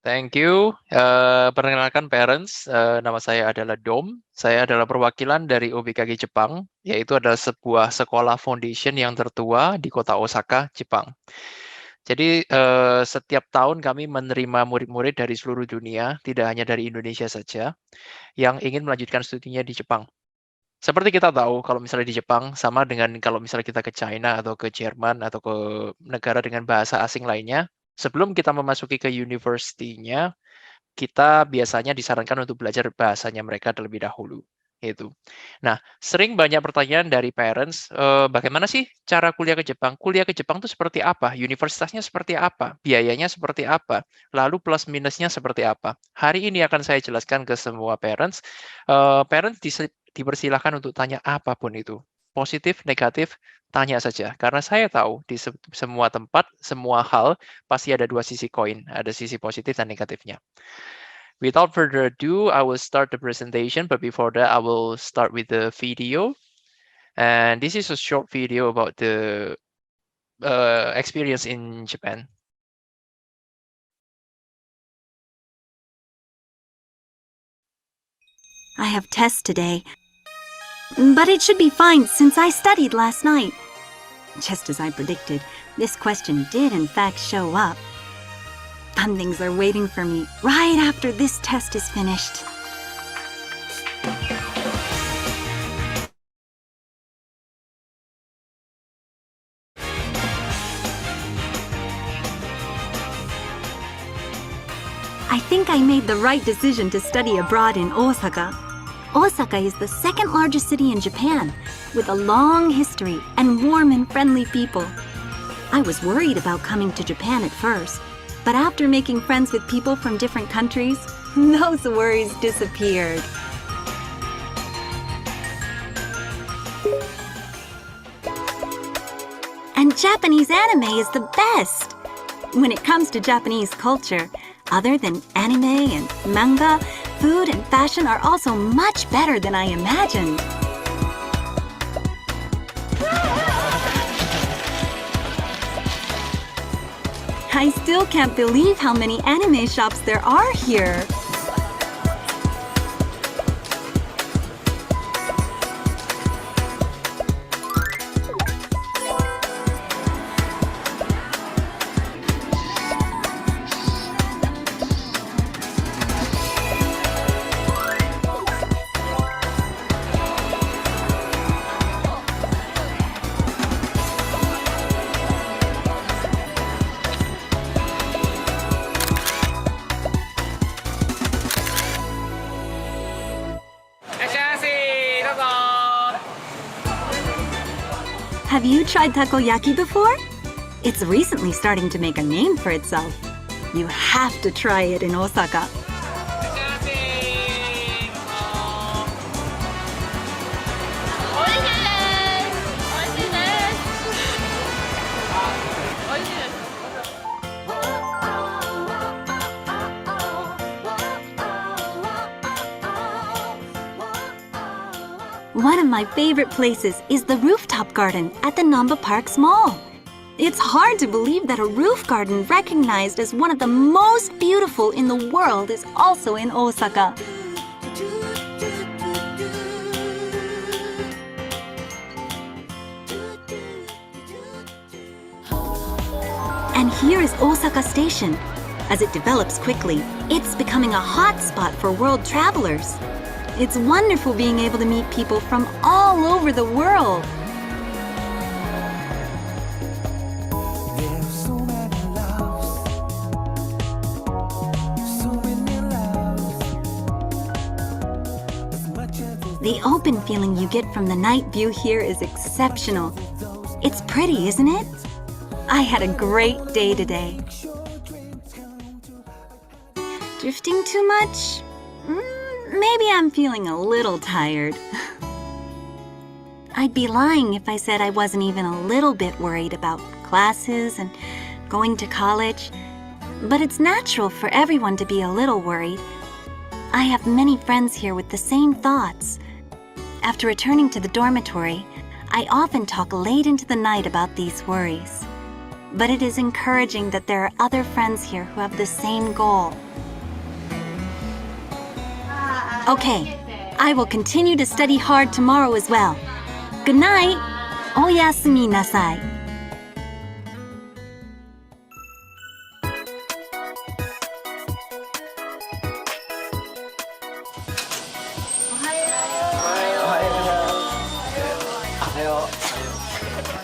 Thank you. Perkenalkan parents, nama saya adalah Dom. Saya adalah perwakilan dari OBKG Jepang, yaitu adalah sebuah sekolah foundation yang tertua di kota Osaka, Jepang. Jadi setiap tahun kami menerima murid-murid dari seluruh dunia, tidak hanya dari Indonesia saja, yang ingin melanjutkan studinya di Jepang. Seperti kita tahu, kalau misalnya di Jepang, sama dengan kalau misalnya kita ke China atau ke Jerman atau ke negara dengan bahasa asing lainnya, sebelum kita memasuki ke university-nya, kita biasanya disarankan untuk belajar bahasanya mereka terlebih dahulu, gitu. Nah, sering banyak pertanyaan dari parents, bagaimana sih cara kuliah ke Jepang? Kuliah ke Jepang itu seperti apa? Universitasnya seperti apa? Biayanya seperti apa? Lalu plus minusnya seperti apa? Hari ini akan saya jelaskan ke semua parents. Parents dipersilahkan untuk tanya apapun itu. Positif, negatif, tanya saja. Karena saya tahu di semua tempat, semua hal, pasti ada dua sisi koin. Ada sisi positif dan negatifnya. Without further ado, I will start the presentation, but before that, I will start with the video. And this is a short video about the experience in Japan. I have tests today, but it should be fine since I studied last night. Just as I predicted, this question did in fact show up. Fun things are waiting for me right after this test is finished. I think I made the right decision to study abroad in Osaka. Osaka is the second largest city in Japan, with a long history and warm and friendly people. I was worried about coming to Japan at first, but after making friends with people from different countries, those worries disappeared. And Japanese anime is the best! When it comes to Japanese culture, other than anime and manga, food and fashion are also much better than I imagined. I still can't believe how many anime shops there are here. Have you tried takoyaki before? It's recently starting to make a name for itself. You have to try it in Osaka. One of my favorite places is the rooftop garden at the Namba Parks Mall. It's hard to believe that a roof garden recognized as one of the most beautiful in the world is also in Osaka. And here is Osaka Station. As it develops quickly, it's becoming a hot spot for world travelers. It's wonderful being able to meet people from all over the world. The open feeling you get from the night view here is exceptional. It's pretty, isn't it? I had a great day today. Drifting too much? Maybe I'm feeling a little tired. I'd be lying if I said I wasn't even a little bit worried about classes and going to college. But it's natural for everyone to be a little worried. I have many friends here with the same thoughts. After returning to the dormitory, I often talk late into the night about these worries. But it is encouraging that there are other friends here who have the same goal. Okay, I will continue to study hard tomorrow as well. Good night. Oyasumi nasai.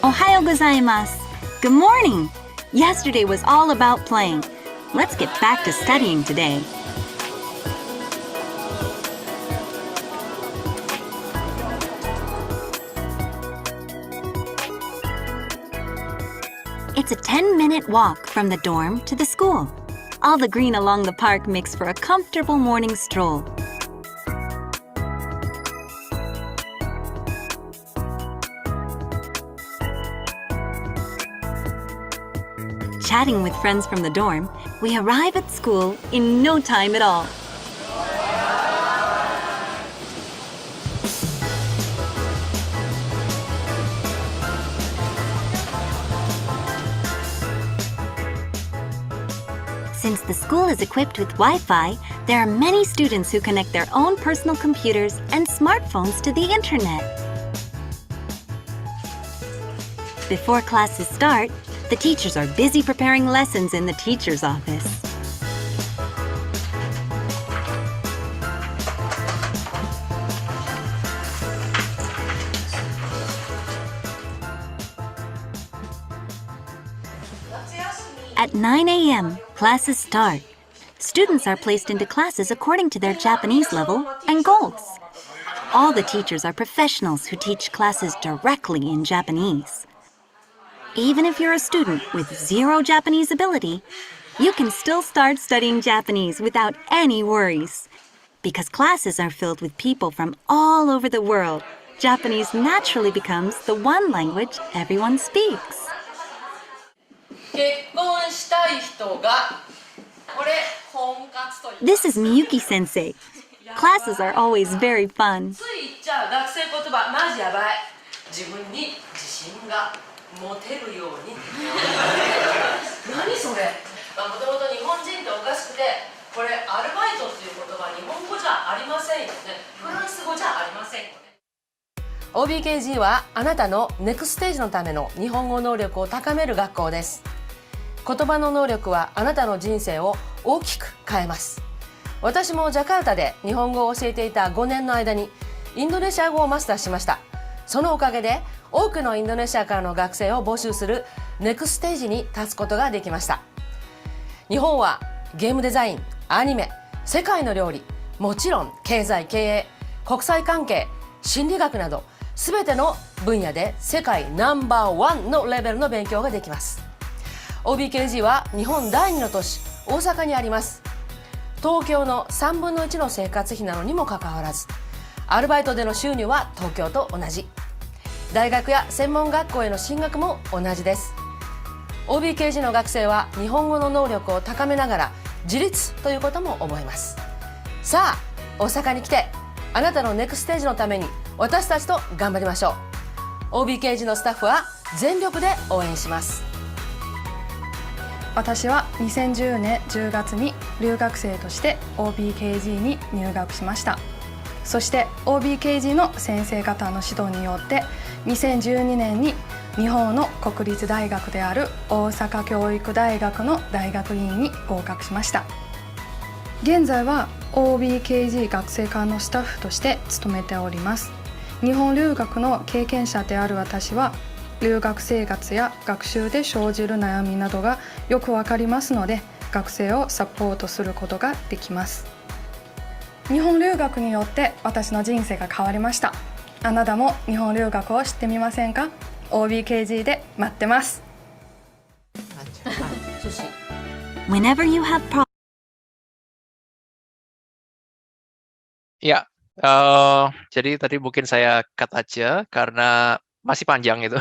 Ohayo gozaimasu. Good morning. Yesterday was all about playing. Let's get back to studying today. It's a 10-minute walk from the dorm to the school. All the green along the park makes for a comfortable morning stroll. Chatting with friends from the dorm, we arrive at school in no time at all. Since the school is equipped with Wi-Fi, there are many students who connect their own personal computers and smartphones to the internet. Before classes start, the teachers are busy preparing lessons in the teacher's office. At 9 a.m., classes start. Students are placed into classes according to their Japanese level and goals. All the teachers are professionals who teach classes directly in Japanese. Even if you're a student with zero Japanese ability, you can still start studying Japanese without any worries. Because classes are filled with people from all over the world, Japanese naturally becomes the one language everyone speaks. This is Miyuki Sensei. Classes are always very fun. モテるように何それもともと日本人っておかしくてこれアルバイトっていう言葉日本語じゃありませんよねフランス語じゃありませんよね OBKG はあなたのネクステージのための日本語能力を高める学校です言葉の能力はあなたの人生を大きく変えます私もジャカルタで日本語を教えていた5年の間にインドネシア語をマスターしましたそのおかげで多くのインドネシアからの学生を募集するネクステージに立つことができました日本はゲームデザイン、アニメ、世界の料理もちろん経済、経営、国際関係、心理学など全ての分野で世界ナンバーワンのレベルの勉強ができます OBKG は日本第2の都市大阪にあります東京の3分の1の生活費なのにもかかわらずアルバイトでの収入は東京と同じ大学や専門学校への進学も同じです OBKG の学生は日本語の能力を高めながら自立ということも覚えますさあ大阪に来てあなたのネクステージのために私たちと頑張りましょう OBKG のスタッフは全力で応援します私は2010年10月に留学生として OBKG に入学しましたそして OBKG の先生方の指導によって2012年に日本の国立大学である大阪教育大学の大学院に合格しました現在は OBKG 学生課のスタッフとして勤めております日本留学の経験者である私は留学生活や学習で生じる悩みなどがよくわかりますので学生をサポートすることができます日本留学によって私の人生が変わりましたあなたも日本留学を知ってみませんか OBKG で待ってます Whenever you have problems, Ya, jadi tadi mungkin saya cut aja karena masih panjang itu.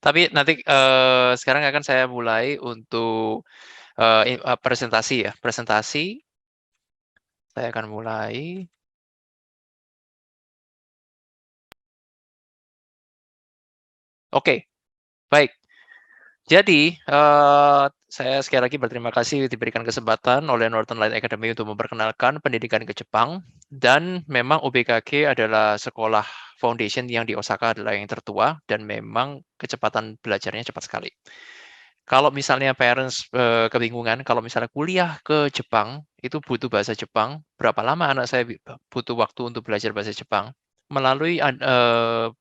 Tapi nanti sekarang akan saya mulai untuk presentasi ya. Presentasi. Saya akan mulai. Oke, baik. Jadi, saya sekali lagi berterima kasih diberikan kesempatan oleh Northern Light Academy untuk memperkenalkan pendidikan ke Jepang, dan memang OBKG adalah sekolah foundation yang di Osaka adalah yang tertua, dan memang kecepatan belajarnya cepat sekali. Kalau misalnya parents, kebingungan, kalau misalnya kuliah ke Jepang, itu butuh bahasa Jepang, berapa lama anak saya butuh waktu untuk belajar bahasa Jepang? Melalui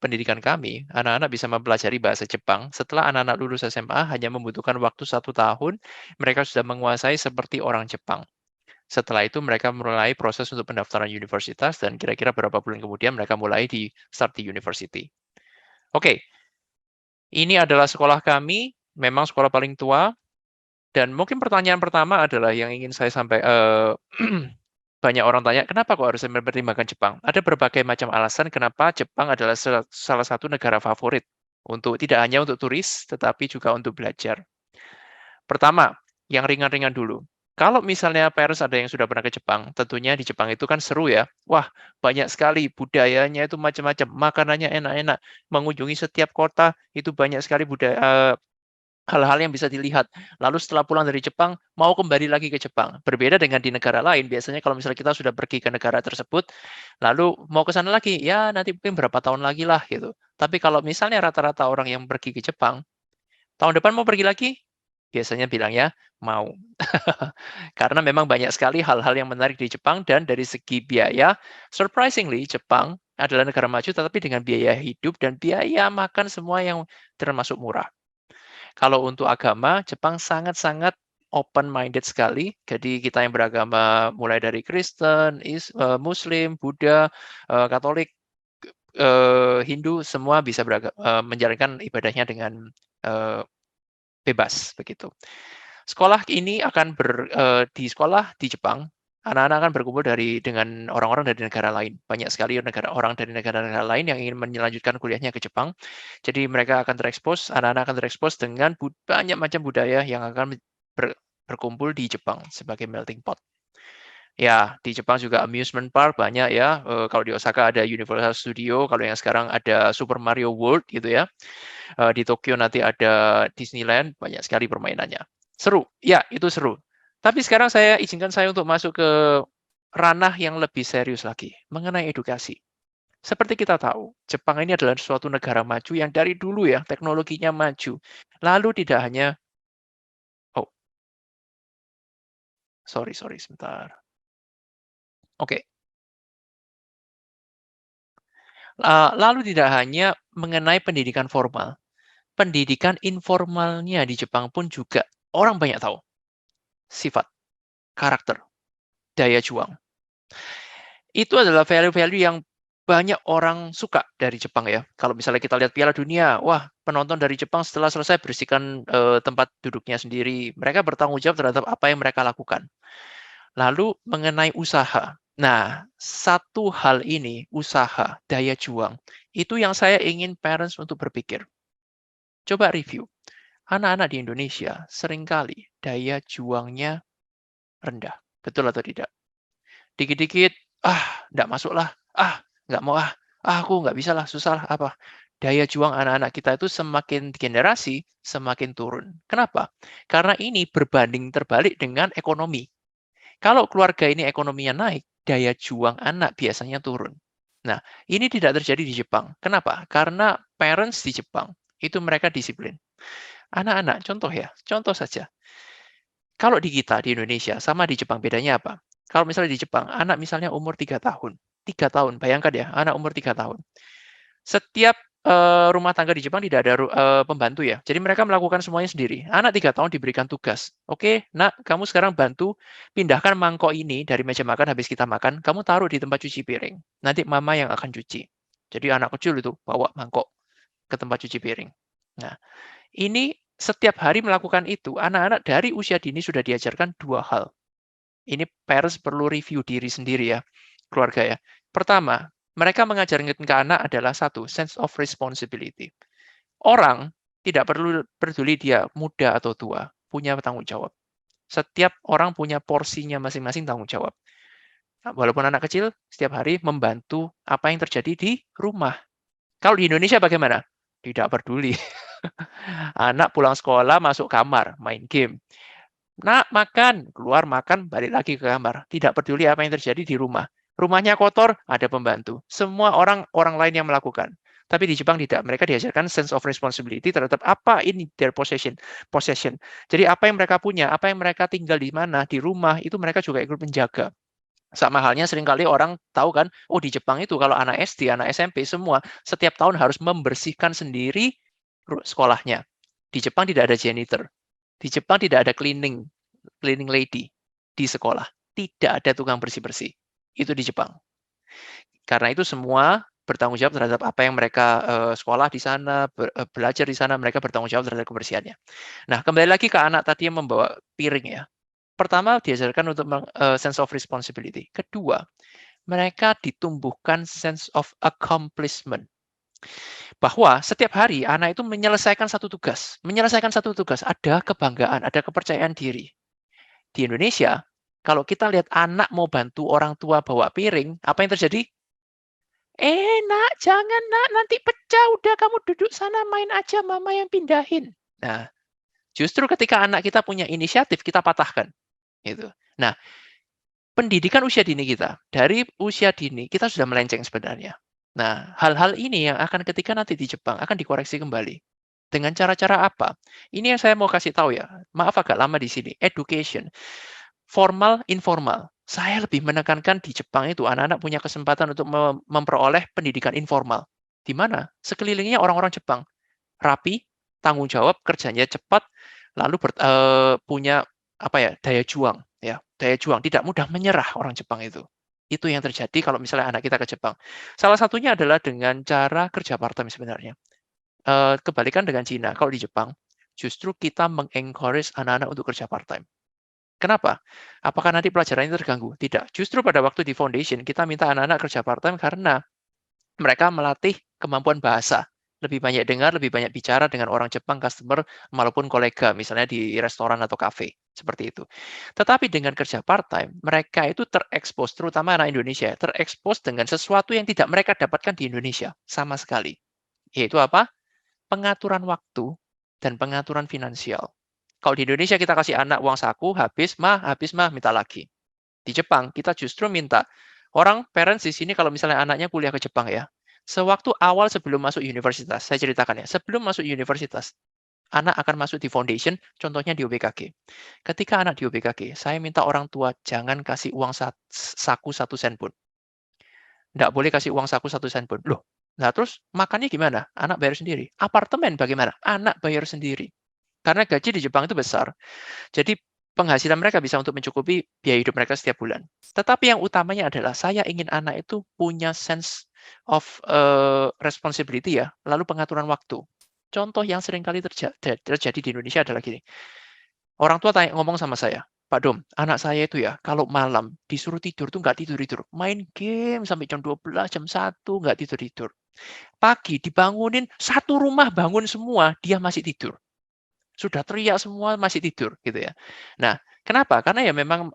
pendidikan kami, anak-anak bisa mempelajari bahasa Jepang setelah anak-anak lulus SMA hanya membutuhkan waktu 1 tahun, mereka sudah menguasai seperti orang Jepang. Setelah itu mereka mulai proses untuk pendaftaran universitas dan kira-kira beberapa bulan kemudian mereka mulai di start di university. Oke, ini adalah sekolah kami, memang sekolah paling tua, dan mungkin pertanyaan pertama adalah yang ingin saya banyak orang tanya, "Kenapa kok harus mempertimbangkan Jepang?" Ada berbagai macam alasan kenapa Jepang adalah salah satu negara favorit untuk tidak hanya untuk turis, tetapi juga untuk belajar. Pertama, yang ringan-ringan dulu. Kalau misalnya parents ada yang sudah pernah ke Jepang, tentunya di Jepang itu kan seru ya. Wah, banyak sekali budayanya itu macam-macam, makanannya enak-enak, mengunjungi setiap kota itu banyak sekali hal-hal yang bisa dilihat. Lalu setelah pulang dari Jepang, mau kembali lagi ke Jepang. Berbeda dengan di negara lain, biasanya kalau misalnya kita sudah pergi ke negara tersebut, lalu mau ke sana lagi, ya nanti mungkin berapa tahun lagi lah gitu. Tapi kalau misalnya rata-rata orang yang pergi ke Jepang, tahun depan mau pergi lagi? Biasanya bilangnya mau. Karena memang banyak sekali hal-hal yang menarik di Jepang dan dari segi biaya, surprisingly Jepang adalah negara maju tetapi dengan biaya hidup dan biaya makan semua yang termasuk murah. Kalau untuk agama, Jepang sangat-sangat open-minded sekali. Jadi kita yang beragama mulai dari Kristen, Muslim, Buddha, Katolik, Hindu, semua bisa menjalankan ibadahnya dengan bebas begitu. Sekolah ini akan di sekolah di Jepang, anak-anak akan berkumpul dengan orang-orang dari negara lain. Banyak sekali orang dari negara-negara lain yang ingin melanjutkan kuliahnya ke Jepang. Jadi mereka akan anak-anak akan terekspos dengan banyak macam budaya yang akan berkumpul di Jepang sebagai melting pot. Ya, di Jepang juga amusement park banyak ya. Kalau di Osaka ada Universal Studio, kalau yang sekarang ada Super Mario World gitu ya. Di Tokyo nanti ada Disneyland, banyak sekali permainannya. Seru, ya itu seru. Tapi sekarang izinkan saya untuk masuk ke ranah yang lebih serius lagi, mengenai edukasi. Seperti kita tahu, Jepang ini adalah suatu negara maju yang dari dulu ya, teknologinya maju. Lalu tidak hanya, oh, sorry, sebentar. Oke. Lalu tidak hanya mengenai pendidikan formal, pendidikan informalnya di Jepang pun juga orang banyak tahu. Sifat, karakter, daya juang. Itu adalah value-value yang banyak orang suka dari Jepang ya. Kalau misalnya kita lihat Piala Dunia, wah penonton dari Jepang setelah selesai bersihkan tempat duduknya sendiri. Mereka bertanggung jawab terhadap apa yang mereka lakukan. Lalu mengenai usaha. Nah, satu hal ini, usaha, daya juang, itu yang saya ingin parents untuk berpikir. Coba review. Anak-anak di Indonesia seringkali daya juangnya rendah. Betul atau tidak? Dikit-dikit, nggak masuk lah, nggak mau aku nggak bisa lah, susah lah, apa. Daya juang anak-anak kita itu semakin generasi, semakin turun. Kenapa? Karena ini berbanding terbalik dengan ekonomi. Kalau keluarga ini ekonominya naik, daya juang anak biasanya turun. Nah, ini tidak terjadi di Jepang. Kenapa? Karena parents di Jepang, itu mereka disiplin. Anak-anak, contoh saja. Kalau di kita, di Indonesia, sama di Jepang, bedanya apa? Kalau misalnya di Jepang, anak misalnya umur 3 tahun. 3 tahun, bayangkan ya, anak umur 3 tahun. Setiap rumah tangga di Jepang tidak ada pembantu ya. Jadi mereka melakukan semuanya sendiri. Anak 3 tahun diberikan tugas. Oke, nak, kamu sekarang bantu pindahkan mangkok ini dari meja makan habis kita makan, kamu taruh di tempat cuci piring. Nanti mama yang akan cuci. Jadi anak kecil itu bawa mangkok ke tempat cuci piring. Nah, ini setiap hari melakukan itu, anak-anak dari usia dini sudah diajarkan 2 hal. Ini parents perlu review diri sendiri ya, keluarga ya. Pertama, mereka mengajarkan ke anak adalah 1, sense of responsibility. Orang tidak perlu peduli dia muda atau tua, punya tanggung jawab. Setiap orang punya porsinya masing-masing tanggung jawab. Nah, walaupun anak kecil, setiap hari membantu apa yang terjadi di rumah. Kalau di Indonesia bagaimana? Tidak peduli. Anak pulang sekolah, masuk kamar, main game. Nak, makan. Keluar makan, balik lagi ke kamar. Tidak peduli apa yang terjadi di rumah. Rumahnya kotor, ada pembantu. Semua orang lain yang melakukan. Tapi di Jepang tidak. Mereka diajarkan sense of responsibility terhadap apa in their possession. Jadi apa yang mereka punya, apa yang mereka tinggal di mana, di rumah, itu mereka juga ikut menjaga. Sama halnya seringkali orang tahu kan, oh di Jepang itu kalau anak SD, anak SMP, semua setiap tahun harus membersihkan sendiri sekolahnya. Di Jepang tidak ada janitor. Di Jepang tidak ada cleaning lady di sekolah. Tidak ada tukang bersih-bersih. Itu di Jepang. Karena itu semua bertanggung jawab terhadap apa yang mereka sekolah di sana, belajar di sana, mereka bertanggung jawab terhadap kebersihannya. Nah, kembali lagi ke anak tadi yang membawa piring ya. Pertama, diajarkan untuk sense of responsibility. Kedua, mereka ditumbuhkan sense of accomplishment. Bahwa setiap hari anak itu menyelesaikan satu tugas. Menyelesaikan satu tugas, ada kebanggaan, ada kepercayaan diri. Di Indonesia, kalau kita lihat anak mau bantu orang tua bawa piring, apa yang terjadi? Nak, jangan nak, nanti pecah. Udah kamu duduk sana main aja, mama yang pindahin. Nah, justru ketika anak kita punya inisiatif, kita patahkan. Gitu. Nah, pendidikan usia dini kita, dari usia dini, kita sudah melenceng sebenarnya. Nah, hal-hal ini yang akan ketika nanti di Jepang, akan dikoreksi kembali. Dengan cara-cara apa? Ini yang saya mau kasih tahu ya. Maaf agak lama di sini. Education. Formal, informal. Saya lebih menekankan di Jepang itu, anak-anak punya kesempatan untuk memperoleh pendidikan informal. Di mana? Sekelilingnya orang-orang Jepang. Rapi, tanggung jawab, kerjanya cepat, lalu punya daya juang, ya, daya juang, tidak mudah menyerah orang Jepang itu. Itu yang terjadi kalau misalnya anak kita ke Jepang. Salah satunya adalah dengan cara kerja part-time sebenarnya. Kebalikan dengan Cina, kalau di Jepang, justru kita meng-encourage anak-anak untuk kerja part-time. Kenapa? Apakah nanti pelajarannya terganggu? Tidak. Justru pada waktu di foundation, kita minta anak-anak kerja part-time karena mereka melatih kemampuan bahasa. Lebih banyak dengar, lebih banyak bicara dengan orang Jepang, customer, maupun kolega, misalnya di restoran atau kafe, seperti itu. Tetapi dengan kerja part-time, mereka itu terekspos, terutama anak Indonesia, terekspos dengan sesuatu yang tidak mereka dapatkan di Indonesia, sama sekali. Yaitu apa? Pengaturan waktu dan pengaturan finansial. Kalau di Indonesia kita kasih anak uang saku, habis mah, minta lagi. Di Jepang, kita justru minta orang parents di sini kalau misalnya anaknya kuliah ke Jepang ya, sewaktu awal sebelum masuk universitas, saya ceritakan ya, sebelum masuk universitas, anak akan masuk di foundation, contohnya di OBKG. Ketika anak di OBKG, saya minta orang tua jangan kasih uang saku 1 sen pun. Nggak boleh kasih uang saku 1 sen pun. Loh, nah terus makannya gimana? Anak bayar sendiri. Apartemen bagaimana? Anak bayar sendiri. Karena gaji di Jepang itu besar. Jadi penghasilan mereka bisa untuk mencukupi biaya hidup mereka setiap bulan. Tetapi yang utamanya adalah saya ingin anak itu punya sense of responsibility ya, lalu pengaturan waktu. Contoh yang seringkali terjadi di Indonesia adalah gini. Orang tua ngomong sama saya, Pak Dom, anak saya itu ya, kalau malam disuruh tidur tuh nggak tidur-tidur. Main game sampai jam 12, jam 1, nggak tidur-tidur. Pagi dibangunin, satu rumah bangun semua, dia masih tidur. Sudah teriak semua, masih tidur, gitu ya. Nah, kenapa? Karena ya memang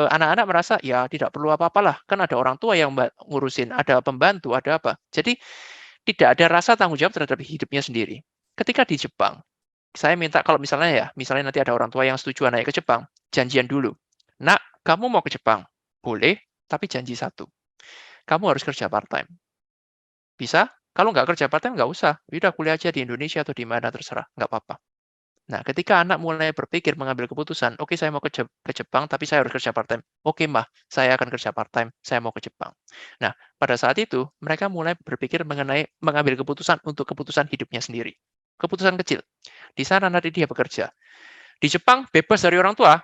anak-anak merasa, ya tidak perlu apa-apalah, kan ada orang tua yang ngurusin, ada pembantu, ada apa. Jadi, tidak ada rasa tanggung jawab terhadap hidupnya sendiri. Ketika di Jepang, saya minta kalau misalnya nanti ada orang tua yang setuju anaknya ke Jepang, janjian dulu. Nak, kamu mau ke Jepang? Boleh, tapi janji satu. Kamu harus kerja part-time. Bisa? Kalau nggak kerja part-time, nggak usah. Udah kuliah aja di Indonesia atau di mana, terserah. Nggak apa-apa. Nah, ketika anak mulai berpikir mengambil keputusan, oke saya mau ke Jepang, tapi saya harus kerja part-time. Oke, Mbah, saya akan kerja part-time, saya mau ke Jepang. Nah, pada saat itu, mereka mulai berpikir mengenai mengambil keputusan untuk keputusan hidupnya sendiri. Keputusan kecil. Di sana nanti dia bekerja. Di Jepang, bebas dari orang tua.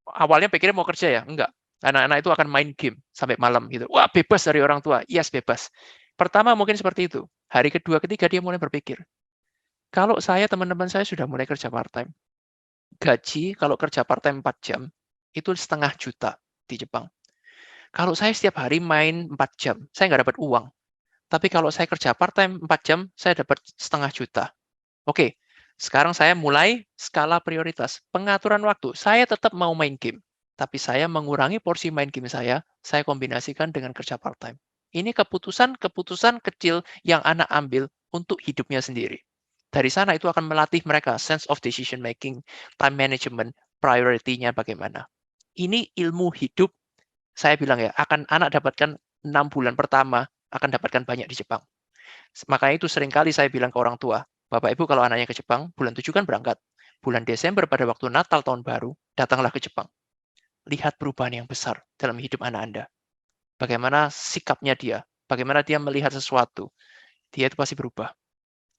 Awalnya pikirnya mau kerja ya? Enggak. Anak-anak itu akan main game sampai malam gitu. Wah, bebas dari orang tua. Yes, bebas. Pertama mungkin seperti itu. Hari kedua, ketiga dia mulai berpikir, kalau teman-teman saya sudah mulai kerja part-time. Gaji kalau kerja part-time 4 jam, itu 500 juta di Jepang. Kalau saya setiap hari main 4 jam, saya nggak dapat uang. Tapi kalau saya kerja part-time 4 jam, saya dapat 500 juta. Oke, sekarang saya mulai skala prioritas. Pengaturan waktu, saya tetap mau main game. Tapi saya mengurangi porsi main game saya kombinasikan dengan kerja part-time. Ini keputusan kecil yang anak ambil untuk hidupnya sendiri. Dari sana itu akan melatih mereka sense of decision making, time management, priority-nya bagaimana. Ini ilmu hidup, saya bilang ya, akan anak dapatkan 6 bulan pertama, akan dapatkan banyak di Jepang. Makanya itu seringkali saya bilang ke orang tua, Bapak Ibu kalau anaknya ke Jepang, bulan 7 kan berangkat. Bulan Desember pada waktu Natal tahun baru, datanglah ke Jepang. Lihat perubahan yang besar dalam hidup anak Anda. Bagaimana sikapnya dia, bagaimana dia melihat sesuatu. Dia itu pasti berubah.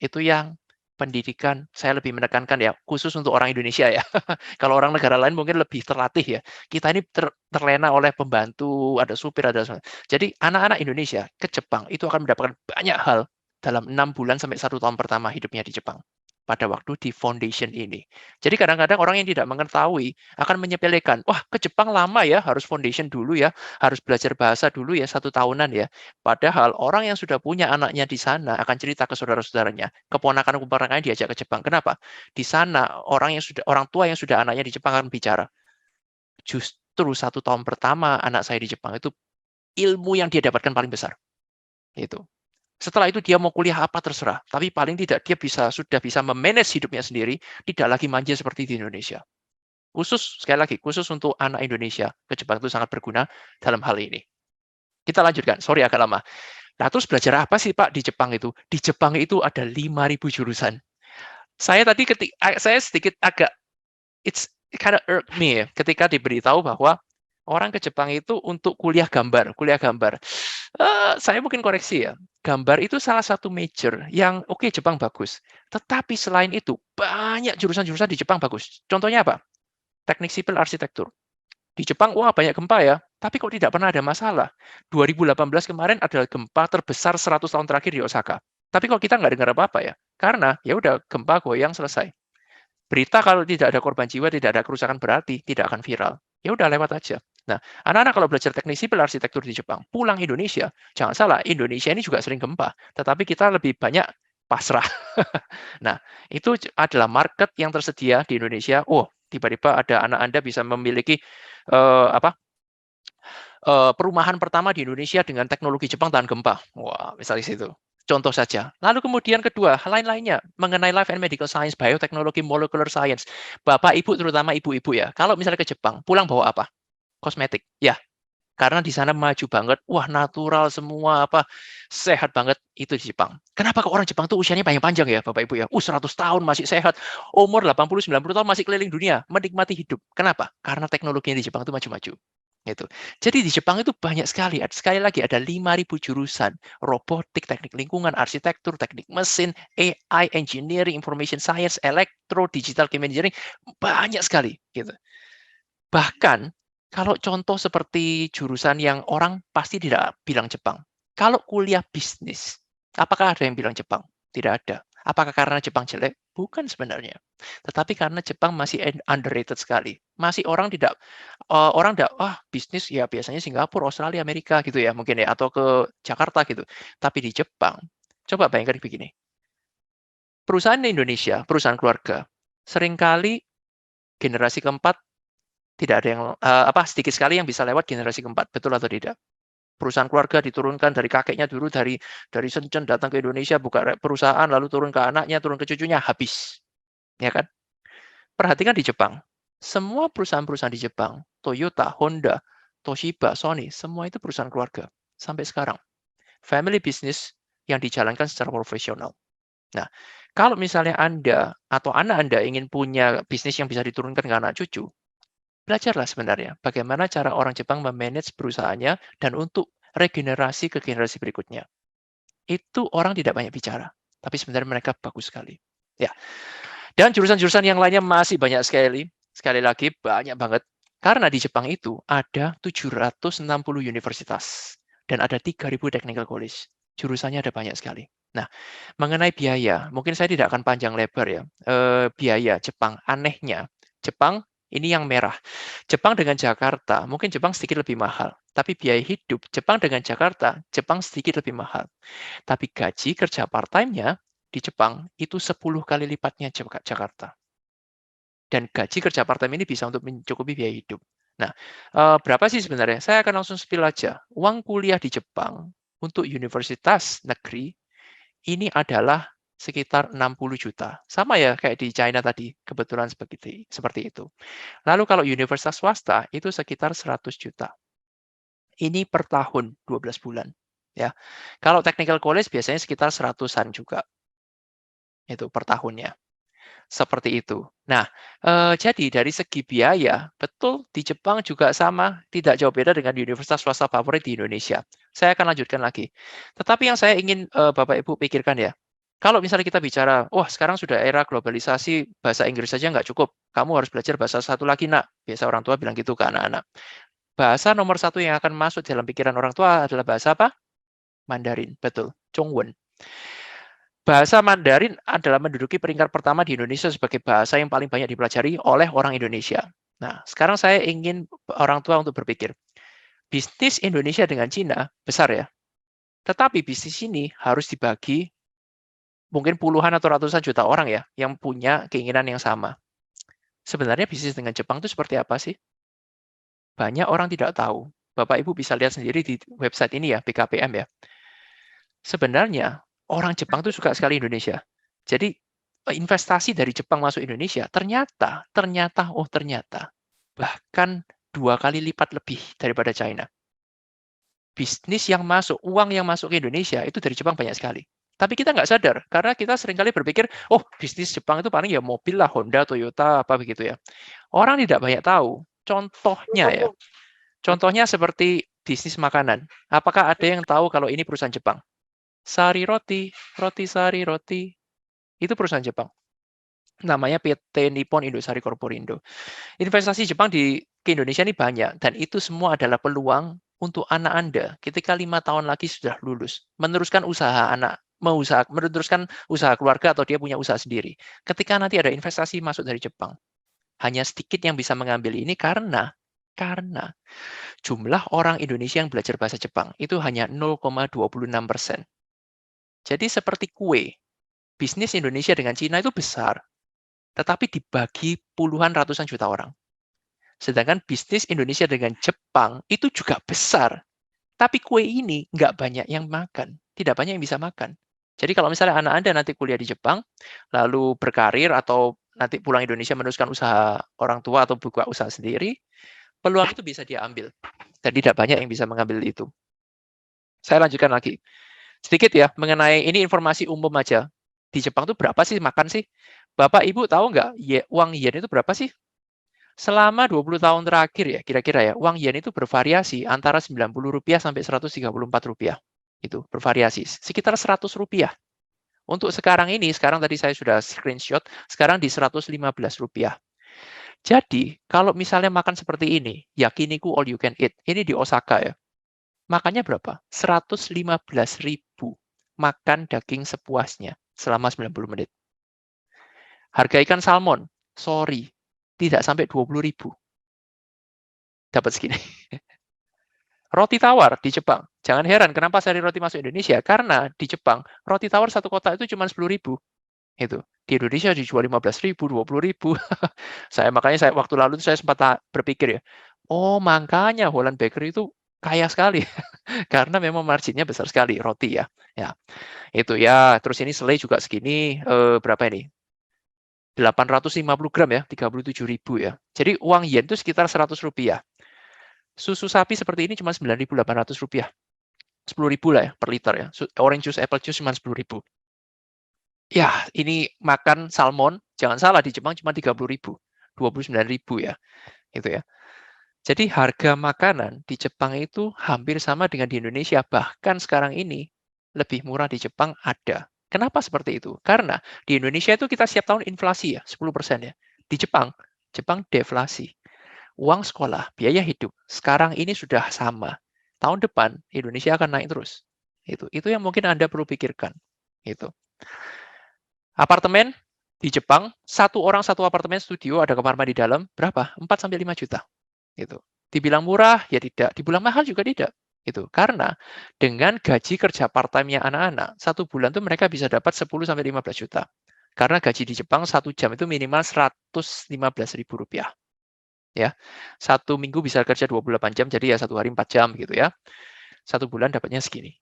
Itu yang pendidikan saya lebih menekankan ya, khusus untuk orang Indonesia ya. Kalau orang negara lain mungkin lebih terlatih ya. Kita ini terlena oleh pembantu, ada supir, ada. Jadi anak-anak Indonesia ke Jepang itu akan mendapatkan banyak hal dalam 6 bulan sampai 1 tahun pertama hidupnya di Jepang. Pada waktu di foundation ini. Jadi kadang-kadang orang yang tidak mengetahui akan menyepelekan, wah ke Jepang lama ya, harus foundation dulu ya, harus belajar bahasa dulu ya, 1 tahunan ya. Padahal orang yang sudah punya anaknya di sana akan cerita ke saudara-saudaranya, keponakan-keponakannya diajak ke Jepang. Kenapa? Di sana orang tua yang sudah anaknya di Jepang akan bicara. Justru 1 tahun pertama anak saya di Jepang itu ilmu yang dia dapatkan paling besar. Itu. Setelah itu dia mau kuliah apa terserah, tapi paling tidak dia sudah bisa memanage hidupnya sendiri, tidak lagi manja seperti di Indonesia. Sekali lagi, khusus untuk anak Indonesia, ke Jepang itu sangat berguna dalam hal ini. Kita lanjutkan, sorry agak lama. Nah, terus belajar apa sih Pak di Jepang itu? Di Jepang itu ada 5.000 jurusan. Saya sedikit agak, it kind of irked me ya, ketika diberitahu bahwa orang ke Jepang itu untuk kuliah gambar. Saya mungkin koreksi ya, gambar itu salah satu major yang oke, Jepang bagus. Tetapi selain itu, banyak jurusan-jurusan di Jepang bagus. Contohnya apa? Teknik sipil arsitektur. Di Jepang, wah banyak gempa ya, tapi kok tidak pernah ada masalah. 2018 kemarin adalah gempa terbesar 100 tahun terakhir di Osaka. Tapi kok kita nggak dengar apa-apa ya? Karena ya udah gempa goyang selesai. Berita kalau tidak ada korban jiwa, tidak ada kerusakan berarti, tidak akan viral. Ya udah lewat aja. Nah, anak-anak kalau belajar teknik sipil arsitektur di Jepang, pulang Indonesia, jangan salah, Indonesia ini juga sering gempa, tetapi kita lebih banyak pasrah. Nah, itu adalah market yang tersedia di Indonesia. Oh, tiba-tiba ada anak Anda bisa memiliki perumahan pertama di Indonesia dengan teknologi Jepang tahan gempa. Wah, misalnya situ. Contoh saja. Lalu kemudian kedua, hal lain-lainnya mengenai life and medical science, bioteknologi, molecular science. Bapak, Ibu, terutama ibu-ibu ya. Kalau misalnya ke Jepang, pulang bawa apa? Kosmetik. Ya, karena di sana maju banget. Wah, natural semua sehat banget itu di Jepang. Kenapa kok orang Jepang tuh usianya panjang ya, Bapak Ibu ya? 100 tahun masih sehat. Umur 80-90 tahun masih keliling dunia, menikmati hidup. Kenapa? Karena teknologinya di Jepang itu maju-maju. Gitu. Jadi di Jepang itu banyak sekali lagi ada 5.000 jurusan, robotik, teknik lingkungan, arsitektur, teknik mesin, AI, engineering, information science, elektro, digital engineering, banyak sekali gitu. Bahkan kalau contoh seperti jurusan yang orang pasti tidak bilang Jepang. Kalau kuliah bisnis, apakah ada yang bilang Jepang? Tidak ada. Apakah karena Jepang jelek? Bukan sebenarnya. Tetapi karena Jepang masih underrated sekali. Masih orang tidak, bisnis ya biasanya Singapura, Australia, Amerika gitu ya mungkin ya, atau ke Jakarta gitu. Tapi di Jepang, coba bayangkan begini. Perusahaan di Indonesia, perusahaan keluarga, seringkali generasi keempat tidak ada yang, sedikit sekali yang bisa lewat generasi keempat, betul atau tidak? Perusahaan keluarga diturunkan dari kakeknya dulu, dari Shenzhen datang ke Indonesia, buka perusahaan, lalu turun ke anaknya, turun ke cucunya, habis. Ya kan? Perhatikan di Jepang. Semua perusahaan-perusahaan di Jepang, Toyota, Honda, Toshiba, Sony, semua itu perusahaan keluarga. Sampai sekarang. Family business yang dijalankan secara profesional. Nah, kalau misalnya Anda atau anak Anda ingin punya bisnis yang bisa diturunkan ke anak cucu, belajarlah sebenarnya bagaimana cara orang Jepang memanage perusahaannya dan untuk regenerasi ke generasi berikutnya. Itu orang tidak banyak bicara, tapi sebenarnya mereka bagus sekali. Ya. Dan jurusan-jurusan yang lainnya masih banyak sekali. Sekali lagi banyak banget. Karena di Jepang itu ada 760 universitas dan ada 3.000 technical college. Jurusannya ada banyak sekali. Nah, mengenai biaya, mungkin saya tidak akan panjang lebar ya. Biaya Jepang, anehnya, Jepang ini yang merah. Jepang dengan Jakarta, mungkin Jepang sedikit lebih mahal. Tapi biaya hidup Jepang dengan Jakarta, Jepang sedikit lebih mahal. Tapi gaji kerja part-time-nya di Jepang itu 10 kali lipatnya Jakarta. Dan gaji kerja part-time ini bisa untuk mencukupi biaya hidup. Nah, berapa sih sebenarnya? Saya akan langsung spill aja. Uang kuliah di Jepang untuk universitas negeri ini adalah sekitar 60 juta. Sama ya kayak di China tadi, kebetulan seperti itu. Lalu kalau universitas swasta itu sekitar 100 juta. Ini per tahun 12 bulan. Ya. Kalau technical college biasanya sekitar 100-an juga. Itu per tahunnya. Seperti itu. Nah, jadi dari segi biaya, betul di Jepang juga sama, tidak jauh beda dengan universitas swasta favorit di Indonesia. Saya akan lanjutkan lagi. Tetapi yang saya ingin Bapak Ibu pikirkan ya, kalau misalnya kita bicara, wah sekarang sudah era globalisasi, bahasa Inggris saja nggak cukup, kamu harus belajar bahasa satu lagi nak. Biasa orang tua bilang gitu ke anak-anak. Bahasa nomor satu yang akan masuk dalam pikiran orang tua adalah bahasa apa? Mandarin, betul, Zhongwen. Bahasa Mandarin adalah menduduki peringkat pertama di Indonesia sebagai bahasa yang paling banyak dipelajari oleh orang Indonesia. Nah, sekarang saya ingin orang tua untuk berpikir, bisnis Indonesia dengan Cina besar ya, tetapi bisnis ini harus dibagi mungkin puluhan atau ratusan juta orang ya, yang punya keinginan yang sama. Sebenarnya bisnis dengan Jepang itu seperti apa sih? Banyak orang tidak tahu. Bapak Ibu bisa lihat sendiri di website ini ya, BKPM ya. Sebenarnya orang Jepang itu suka sekali Indonesia. Jadi investasi dari Jepang masuk Indonesia ternyata bahkan 2 kali lipat lebih daripada China. Bisnis yang masuk, uang yang masuk ke Indonesia itu dari Jepang banyak sekali. Tapi kita nggak sadar, karena kita seringkali berpikir, oh bisnis Jepang itu paling ya mobil lah, Honda, Toyota, apa begitu ya. Orang tidak banyak tahu. Contohnya ya, contohnya seperti bisnis makanan. Apakah ada yang tahu kalau ini perusahaan Jepang? Sari Roti, Roti Sari Roti, itu perusahaan Jepang. Namanya PT Nippon Indosari Corporindo. Investasi Jepang ke Indonesia ini banyak, dan itu semua adalah peluang untuk anak Anda ketika 5 tahun lagi sudah lulus, meneruskan usaha meneruskan usaha keluarga atau dia punya usaha sendiri. Ketika nanti ada investasi masuk dari Jepang, hanya sedikit yang bisa mengambil ini karena jumlah orang Indonesia yang belajar bahasa Jepang itu hanya 0,26%. Jadi seperti kue, bisnis Indonesia dengan Cina itu besar, tetapi dibagi puluhan ratusan juta orang. Sedangkan bisnis Indonesia dengan Jepang itu juga besar, tapi kue ini nggak banyak yang makan, tidak banyak yang bisa makan. Jadi kalau misalnya anak Anda nanti kuliah di Jepang, lalu berkarir atau nanti pulang Indonesia meneruskan usaha orang tua atau buka usaha sendiri, peluang itu bisa dia ambil. Dan tidak banyak yang bisa mengambil itu. Saya lanjutkan lagi. Sedikit ya, mengenai ini informasi umum aja. Di Jepang itu berapa sih makan sih? Bapak Ibu tahu nggak uang yen itu berapa sih? Selama 20 tahun terakhir ya, kira-kira ya, uang yen itu bervariasi antara Rp90 sampai Rp134. Itu bervariasi, sekitar Rp100. Untuk sekarang tadi saya sudah screenshot, sekarang di Rp115. Jadi, kalau misalnya makan seperti ini, yakiniku all you can eat, ini di Osaka ya, makannya berapa? 115.000 makan daging sepuasnya selama 90 menit. Harga ikan salmon, sorry, tidak sampai 20.000. Dapat segini. Roti tawar di Jepang. Jangan heran kenapa sari roti masuk Indonesia. Karena di Jepang, roti tawar satu kotak itu cuma 10.000. Itu. Di Indonesia dijual 15.000, 20.000. Makanya waktu lalu saya sempat berpikir ya, oh makanya Holland Bakery itu kaya sekali. Karena memang marginnya besar sekali roti ya. Ya. Itu ya. Terus ini selai juga segini, berapa ini? 850 gram ya, 37.000 ya. Jadi uang yen itu sekitar Rp100. Susu sapi seperti ini cuma Rp9.800. 10.000 lah ya per liter ya. Orange juice, apple juice cuma 10.000. Ya, ini makan salmon, jangan salah di Jepang cuma 30.000. 29.000 ya. Itu ya. Jadi harga makanan di Jepang itu hampir sama dengan di Indonesia. Bahkan sekarang ini lebih murah di Jepang ada. Kenapa seperti itu? Karena di Indonesia itu kita setiap tahun inflasi ya, 10% ya. Di Jepang deflasi. Uang sekolah, biaya hidup, sekarang ini sudah sama. Tahun depan Indonesia akan naik terus. Itu yang mungkin Anda perlu pikirkan. Itu. Apartemen di Jepang, satu orang satu apartemen studio, ada kamar mandi di dalam, berapa? 4-5 juta. Gitu. Dibilang murah, ya tidak. Dibilang mahal juga tidak. Itu karena dengan gaji kerja part-time-nya anak-anak, satu bulan tuh mereka bisa dapat 10-15 juta. Karena gaji di Jepang 1 jam itu minimal Rp115.000. Ya, 1 minggu bisa kerja 28 jam, jadi ya 1 hari 4 jam gitu ya. 1 bulan dapatnya segini.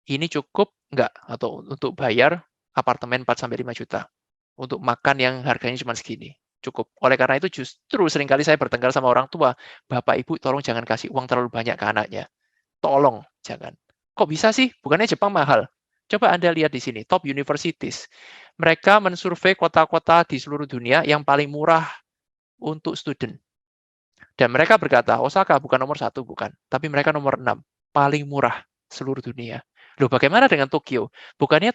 Ini cukup nggak atau untuk bayar apartemen 4-5 juta. Untuk makan yang harganya cuma segini. Cukup. Oleh karena itu justru seringkali saya bertengkar sama orang tua, Bapak Ibu tolong jangan kasih uang terlalu banyak ke anaknya. Tolong, jangan. Kok bisa sih? Bukannya Jepang mahal? Coba Anda lihat di sini, top universities. Mereka mensurvei kota-kota di seluruh dunia yang paling murah untuk student. Dan mereka berkata, Osaka bukan nomor 1, bukan. Tapi mereka nomor 6. Paling murah seluruh dunia. Loh, bagaimana dengan Tokyo? Bukannya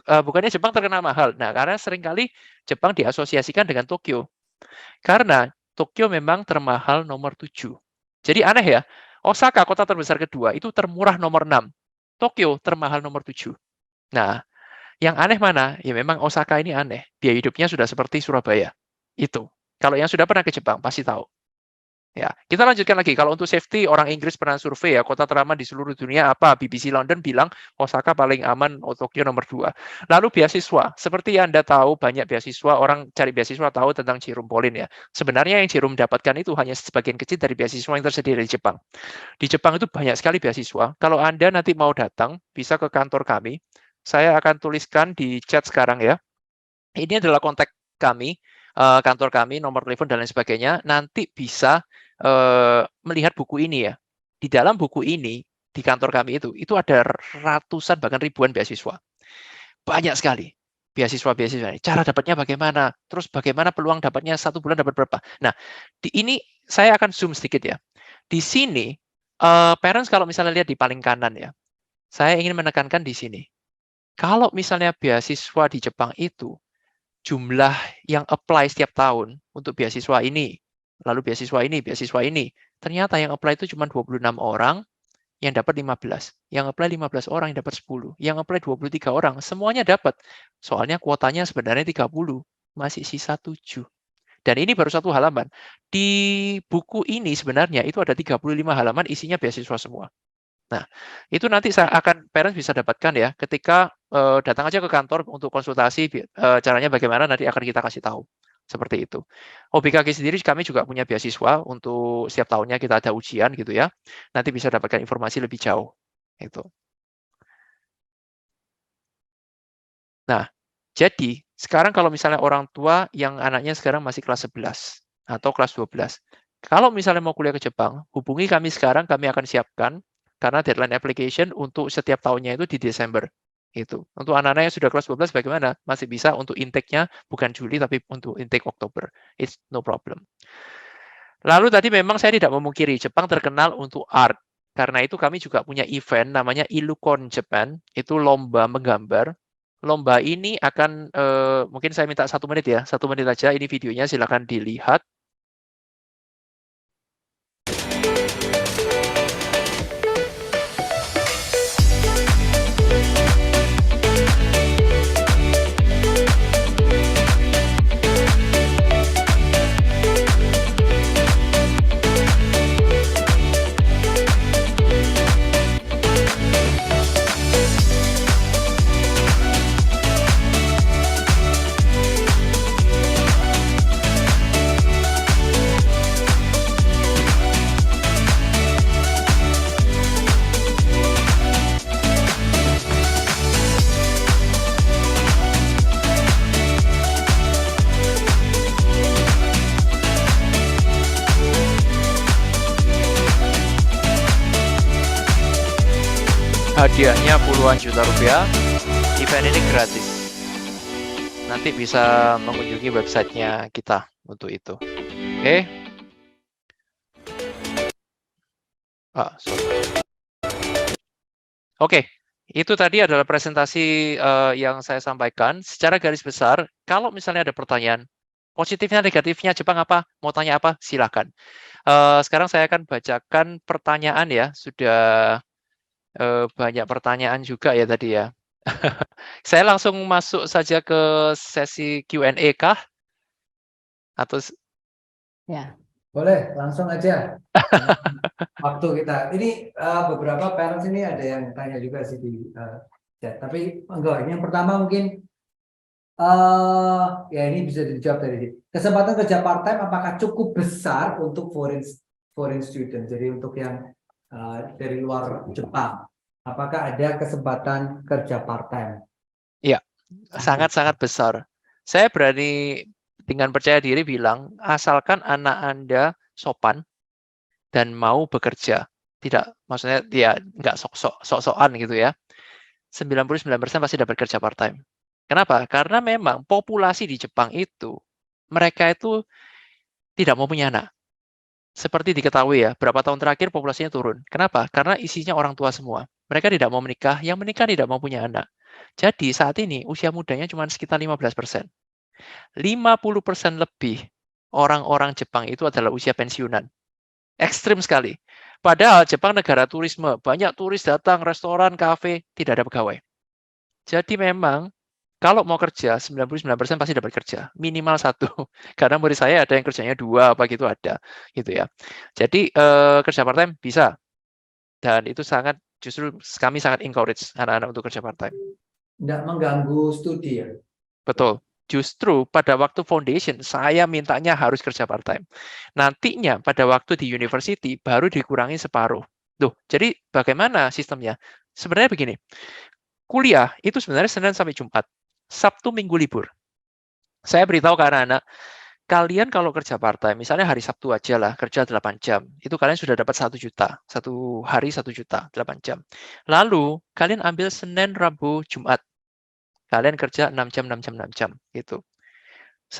bukannya Jepang terkenal mahal. Nah, karena seringkali Jepang diasosiasikan dengan Tokyo. Karena Tokyo memang termahal nomor 7. Jadi aneh ya, Osaka kota terbesar kedua itu termurah nomor 6. Tokyo termahal nomor 7. Nah, yang aneh mana? Ya memang Osaka ini aneh. Biaya hidupnya sudah seperti Surabaya. Itu. Kalau yang sudah pernah ke Jepang pasti tahu. Ya, kita lanjutkan lagi. Kalau untuk safety, orang Inggris pernah survei ya, kota teraman di seluruh dunia apa? BBC London bilang Osaka paling aman, Tokyo nomor 2. Lalu beasiswa. Seperti Anda tahu, banyak beasiswa, orang cari beasiswa tahu tentang Chirum Polin ya. Sebenarnya yang Chirum dapatkan itu hanya sebagian kecil dari beasiswa yang tersedia di Jepang. Di Jepang itu banyak sekali beasiswa. Kalau Anda nanti mau datang, bisa ke kantor kami. Saya akan tuliskan di chat sekarang ya. Ini adalah kontak kami, kantor kami, nomor telepon dan lain sebagainya. Nanti bisa melihat buku ini ya. Di dalam buku ini, di kantor kami itu ada ratusan bahkan ribuan beasiswa. Banyak sekali beasiswa ini. Cara dapatnya bagaimana? Terus bagaimana peluang dapatnya 1 bulan dapat berapa? Nah, di ini saya akan zoom sedikit ya. Di sini, parents kalau misalnya lihat di paling kanan ya, saya ingin menekankan di sini. Kalau misalnya beasiswa di Jepang itu, jumlah yang apply setiap tahun untuk beasiswa ini, lalu beasiswa ini, ternyata yang apply itu cuma 26 orang, yang dapat 15. Yang apply 15 orang, yang dapat 10. Yang apply 23 orang, semuanya dapat. Soalnya kuotanya sebenarnya 30, masih sisa 7. Dan ini baru 1 halaman. Di buku ini sebenarnya itu ada 35 halaman isinya beasiswa semua. Nah, itu nanti parents bisa dapatkan ya, ketika datang aja ke kantor untuk konsultasi, caranya bagaimana nanti akan kita kasih tahu. Seperti itu. OBKG sendiri kami juga punya beasiswa untuk setiap tahunnya kita ada ujian gitu ya. Nanti bisa dapatkan informasi lebih jauh. Itu. Nah, jadi sekarang kalau misalnya orang tua yang anaknya sekarang masih kelas 11 atau kelas 12. Kalau misalnya mau kuliah ke Jepang, hubungi kami sekarang, kami akan siapkan karena deadline application untuk setiap tahunnya itu di Desember. Itu. Untuk anak-anak yang sudah kelas 12 bagaimana? Masih bisa untuk intake-nya bukan Juli tapi untuk intake Oktober. It's no problem. Lalu tadi memang saya tidak memungkiri Jepang terkenal untuk art. Karena itu kami juga punya event namanya Illukon Japan, itu lomba menggambar. Lomba ini akan mungkin saya minta 1 menit ya, 1 menit aja ini videonya silakan dilihat. Hadiahnya puluhan juta rupiah. Event ini gratis. Nanti bisa mengunjungi websitenya kita untuk itu. Oke. Oke. Itu tadi adalah presentasi yang saya sampaikan. Secara garis besar, kalau misalnya ada pertanyaan, positifnya, negatifnya Jepang apa, mau tanya apa, silakan. Sekarang saya akan bacakan pertanyaan ya. Sudah banyak pertanyaan juga ya tadi ya. Saya langsung masuk saja ke sesi Q&A kah? Atau Ya. Boleh, langsung aja. Waktu kita. Ini beberapa parents ini ada yang tanya juga sih di chat. Tapi enggak, ini yang pertama mungkin ya ini bisa dijawab dari kesempatan kerja part-time apakah cukup besar untuk foreign student? Jadi untuk yang dari luar Jepang, apakah ada kesempatan kerja part-time? Iya, sangat-sangat besar. Saya berani dengan percaya diri bilang, asalkan anak Anda sopan dan mau bekerja, tidak, maksudnya dia nggak sok-sokan gitu ya, 99% pasti dapat kerja part-time. Kenapa? Karena memang populasi di Jepang itu, mereka itu tidak mau punya anak. Seperti diketahui ya, berapa tahun terakhir populasinya turun. Kenapa? Karena isinya orang tua semua. Mereka tidak mau menikah, yang menikah tidak mau punya anak. Jadi saat ini usia mudanya cuma sekitar 15%. 50% lebih orang-orang Jepang itu adalah usia pensiunan. Ekstrim sekali. Padahal Jepang negara turisme, banyak turis datang, restoran, kafe, tidak ada pegawai. Jadi memang kalau mau kerja, 99% pasti dapat kerja, minimal 1. Karena murid saya ada yang kerjanya 2, apa gitu ada, gitu ya. Jadi kerja part-time bisa, dan itu justru kami sangat encourage anak-anak untuk kerja part-time. Nggak mengganggu studi ya? Betul. Justru pada waktu foundation, saya mintanya harus kerja part-time. Nantinya pada waktu di university, baru dikurangi separuh. Loh, jadi bagaimana sistemnya? Sebenarnya begini, kuliah itu sebenarnya Senin sampai Jumat. Sabtu Minggu libur. Saya beritahu ke anak-anak, kalian kalau kerja part-time, misalnya hari Sabtu aja lah, kerja 8 jam, itu kalian sudah dapat 1 juta. 1 hari 1 juta, 8 jam. Lalu, kalian ambil Senin, Rabu, Jumat. Kalian kerja 6 jam, 6 jam, 6 jam. Gitu.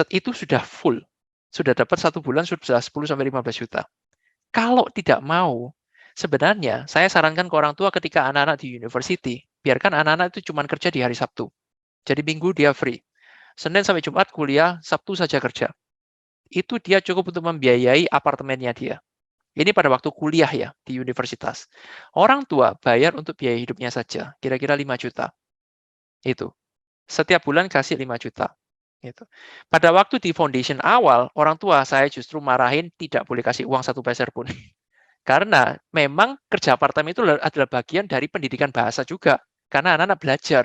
Itu sudah full. Sudah dapat 1 bulan, sudah 10-15 juta. Kalau tidak mau, sebenarnya saya sarankan ke orang tua ketika anak-anak di university, biarkan anak-anak itu cuma kerja di hari Sabtu. Jadi Minggu dia free. Senin sampai Jumat kuliah, Sabtu saja kerja. Itu dia cukup untuk membiayai apartemennya dia. Ini pada waktu kuliah ya, di universitas. Orang tua bayar untuk biaya hidupnya saja, kira-kira 5 juta. Itu. Setiap bulan kasih 5 juta. Gitu. Pada waktu di foundation awal, orang tua saya justru marahin tidak boleh kasih uang 1 peser pun. Karena memang kerja part-time itu adalah bagian dari pendidikan bahasa juga. Karena anak-anak belajar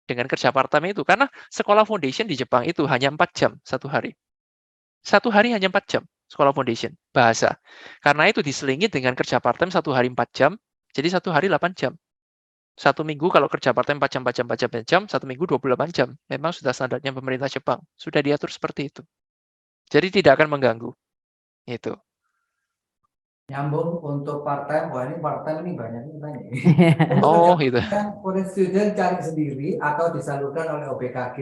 dengan kerja part-time itu. Karena sekolah foundation di Jepang itu hanya 4 jam satu hari. Satu hari hanya 4 jam sekolah foundation, bahasa. Karena itu diselingi dengan kerja part-time 1 hari 4 jam, jadi 1 hari 8 jam. 1 minggu kalau kerja part-time 4 jam, 4 jam, 4 jam, 4 jam, 1 minggu 28 jam. Memang sudah standarnya pemerintah Jepang. Sudah diatur seperti itu. Jadi tidak akan mengganggu. Itu. Nyambung untuk part-time, wah ini part-time ini banyak banyak. Oh, gitu. Foreign student cari sendiri atau disalurkan oleh OBKG.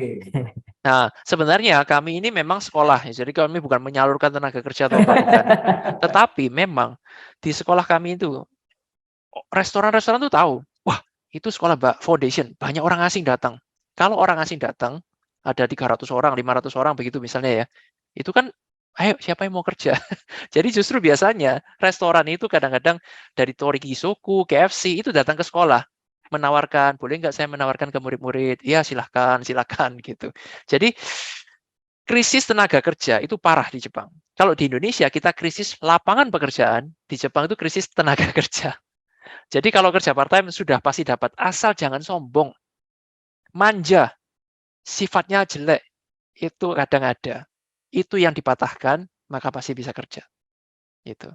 Nah, sebenarnya kami ini memang sekolah, ya, jadi kami bukan menyalurkan tenaga kerja atau apa, bukan. Tetapi memang di sekolah kami itu, restoran-restoran tuh tahu, wah itu sekolah foundation, banyak orang asing datang. Kalau orang asing datang, ada 300 orang, 500 orang begitu misalnya ya, itu kan, ayo siapa yang mau kerja? Jadi justru biasanya restoran itu kadang-kadang dari Tori Kisoku, KFC, itu datang ke sekolah. Menawarkan, boleh nggak saya menawarkan ke murid-murid? Ya silakan, silakan gitu. Jadi krisis tenaga kerja itu parah di Jepang. Kalau di Indonesia kita krisis lapangan pekerjaan, di Jepang itu krisis tenaga kerja. Jadi kalau kerja part-time sudah pasti dapat, asal jangan sombong. Manja, sifatnya jelek, itu kadang ada. Itu yang dipatahkan, maka pasti bisa kerja. Gitu.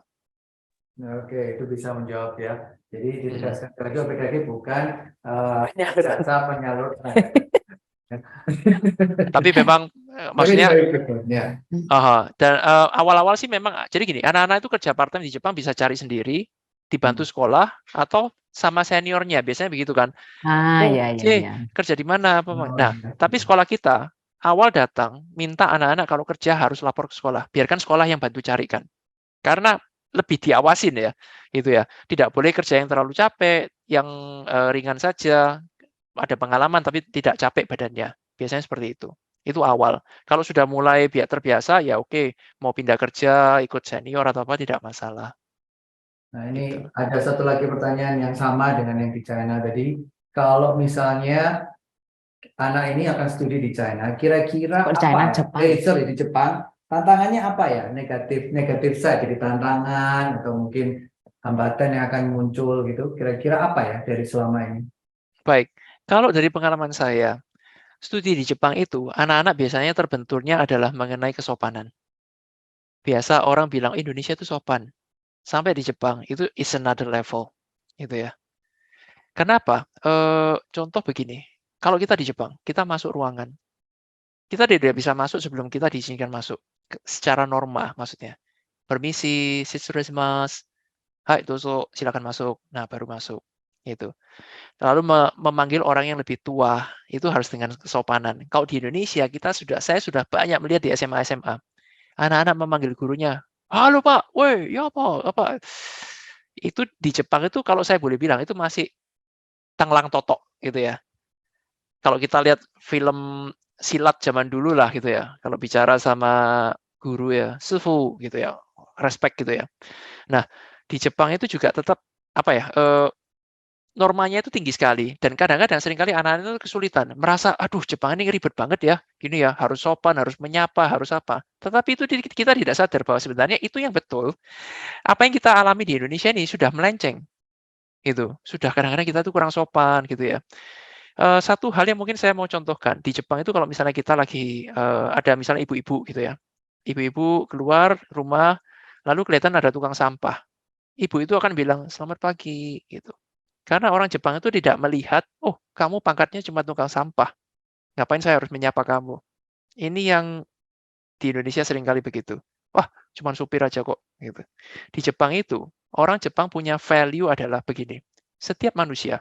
Oke, itu bisa menjawab ya. Jadi ditegaskan lagi OBKG bukan jasa penyalur. Tapi memang maksudnya dan awal-awal sih memang jadi gini, anak-anak itu kerja part-time di Jepang bisa cari sendiri, dibantu sekolah atau sama seniornya, biasanya begitu kan. Iya. Kerja di mana? Nah, tapi sekolah kita awal datang minta anak-anak kalau kerja harus lapor ke sekolah, biarkan sekolah yang bantu carikan. Karena lebih diawasin ya, gitu ya. Tidak boleh kerja yang terlalu capek, yang ringan saja, ada pengalaman tapi tidak capek badannya. Biasanya seperti itu. Itu awal. Kalau sudah mulai terbiasa, ya oke, mau pindah kerja, ikut senior atau apa tidak masalah. Nah ini ada satu lagi pertanyaan yang sama dengan yang di China tadi. Kalau misalnya anak ini akan studi di China, kira-kira apa? Di Jepang. Tantangannya apa ya? Negatif saya jadi tantangan atau mungkin hambatan yang akan muncul gitu. Kira-kira apa ya dari selama ini? Baik, kalau dari pengalaman saya, studi di Jepang itu anak-anak biasanya terbenturnya adalah mengenai kesopanan. Biasa orang bilang Indonesia itu sopan. Sampai di Jepang itu is another level, gitu ya. Kenapa? Contoh begini, Kalau kita di Jepang, kita masuk ruangan. Kita tidak bisa masuk sebelum kita diizinkan masuk. Secara norma maksudnya. Permisi, shitsuresimasu. Hai, dozo, silakan masuk. Nah, baru masuk. Itu. Lalu memanggil orang yang lebih tua, itu harus dengan kesopanan. Kalau di Indonesia, saya sudah banyak melihat di SMA-SMA. Anak-anak memanggil gurunya, halo Pak, woi, ya apa? Itu di Jepang itu kalau saya boleh bilang, itu masih tenglang totok gitu ya. Kalau kita lihat film silat zaman dulu lah gitu ya, kalau bicara sama guru ya, shifu gitu ya, respect gitu ya. Nah, di Jepang itu juga tetap apa ya, normanya itu tinggi sekali dan kadang-kadang seringkali anak-anak itu kesulitan, merasa, aduh Jepang ini ribet banget ya, gini ya, harus sopan, harus menyapa, harus apa. Tetapi itu kita tidak sadar bahwa sebenarnya itu yang betul. Apa yang kita alami di Indonesia ini sudah melenceng, gitu. Sudah kadang-kadang kita tuh kurang sopan gitu ya. Satu hal yang mungkin saya mau contohkan, di Jepang itu kalau misalnya kita lagi, ada misalnya ibu-ibu gitu ya. Ibu-ibu keluar rumah, lalu kelihatan ada tukang sampah. Ibu itu akan bilang, "Selamat pagi," gitu. Karena orang Jepang itu tidak melihat, "Oh, kamu pangkatnya cuma tukang sampah. Ngapain saya harus menyapa kamu?" Ini yang di Indonesia seringkali begitu. "Wah, cuma supir aja kok," gitu. Di Jepang itu, orang Jepang punya value adalah begini, setiap manusia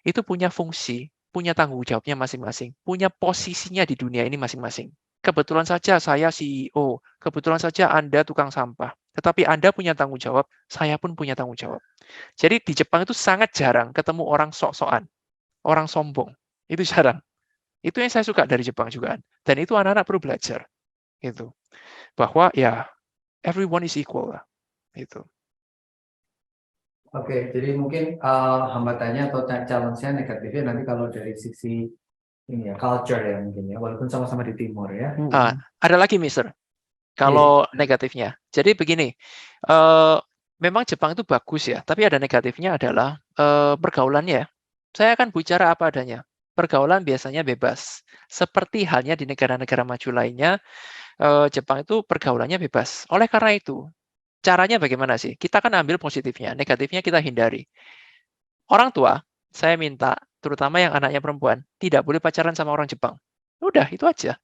itu punya fungsi, punya tanggung jawabnya masing-masing, punya posisinya di dunia ini masing-masing. Kebetulan saja saya CEO, kebetulan saja Anda tukang sampah, tetapi Anda punya tanggung jawab, saya pun punya tanggung jawab. Jadi di Jepang itu sangat jarang ketemu orang sok-sokan, orang sombong. Itu jarang. Itu yang saya suka dari Jepang juga. Dan itu anak-anak perlu belajar. Gitu. Bahwa ya everyone is equal lah. Gitu. Oke, jadi mungkin hambatannya atau challenge-nya negatifnya nanti kalau dari sisi ini ya culture ya mungkin ya, walaupun sama-sama di timur ya. Ada lagi, Mister. Kalau negatifnya. Jadi begini, memang Jepang itu bagus ya, tapi ada negatifnya adalah pergaulannya. Saya akan bicara apa adanya. Pergaulan biasanya bebas. Seperti halnya di negara-negara maju lainnya, Jepang itu pergaulannya bebas. Oleh karena itu, caranya bagaimana sih? Kita kan ambil positifnya, negatifnya kita hindari. Orang tua, saya minta, terutama yang anaknya perempuan, tidak boleh pacaran sama orang Jepang. Udah, itu aja.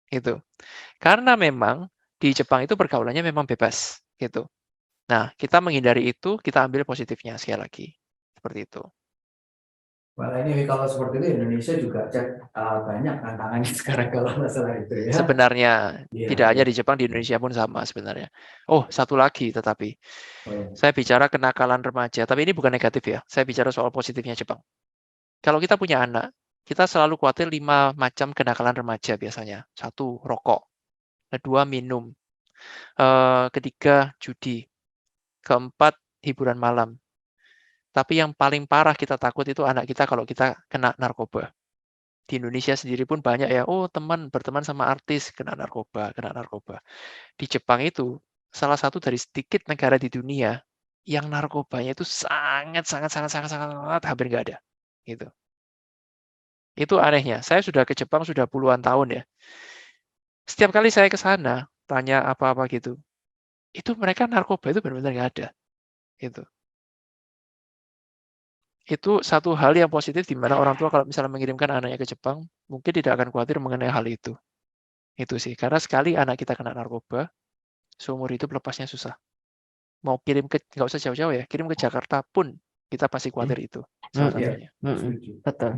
Gitu. Karena memang di Jepang itu pergaulannya memang bebas, gitu. Nah, kita menghindari itu, kita ambil positifnya sekali lagi. Seperti itu. Well, ini kalau seperti itu Indonesia juga banyak tantangannya sekarang kalau masalah itu ya. Sebenarnya Iya, tidak hanya iya. di Jepang, di Indonesia pun sama sebenarnya. Oh, satu lagi tetapi Oh, iya. saya bicara kenakalan remaja, tapi ini bukan negatif ya. Saya bicara soal positifnya Jepang. Kalau kita punya anak, kita selalu khawatir 5 macam kenakalan remaja biasanya. 1, rokok. 2, minum. Ketiga, judi. Keempat, hiburan malam. Tapi yang paling parah kita takut itu anak kita kalau kita kena narkoba. Di Indonesia sendiri pun banyak ya, oh berteman sama artis, kena narkoba. Di Jepang itu, salah satu dari sedikit negara di dunia yang narkobanya itu sangat hampir nggak ada. Gitu. Itu anehnya. Saya sudah ke Jepang sudah puluhan tahun ya. Setiap kali saya ke sana, tanya apa-apa gitu, itu mereka narkoba itu benar-benar nggak ada. Gitu. Itu satu hal yang positif di mana orang tua kalau misalnya mengirimkan anaknya ke Jepang, mungkin tidak akan khawatir mengenai hal itu. Itu sih, karena sekali anak kita kena narkoba, seumur hidup lepasnya susah. Mau kirim nggak usah jauh-jauh ya, kirim ke Jakarta pun kita pasti khawatir itu. Salah satunya. Betul.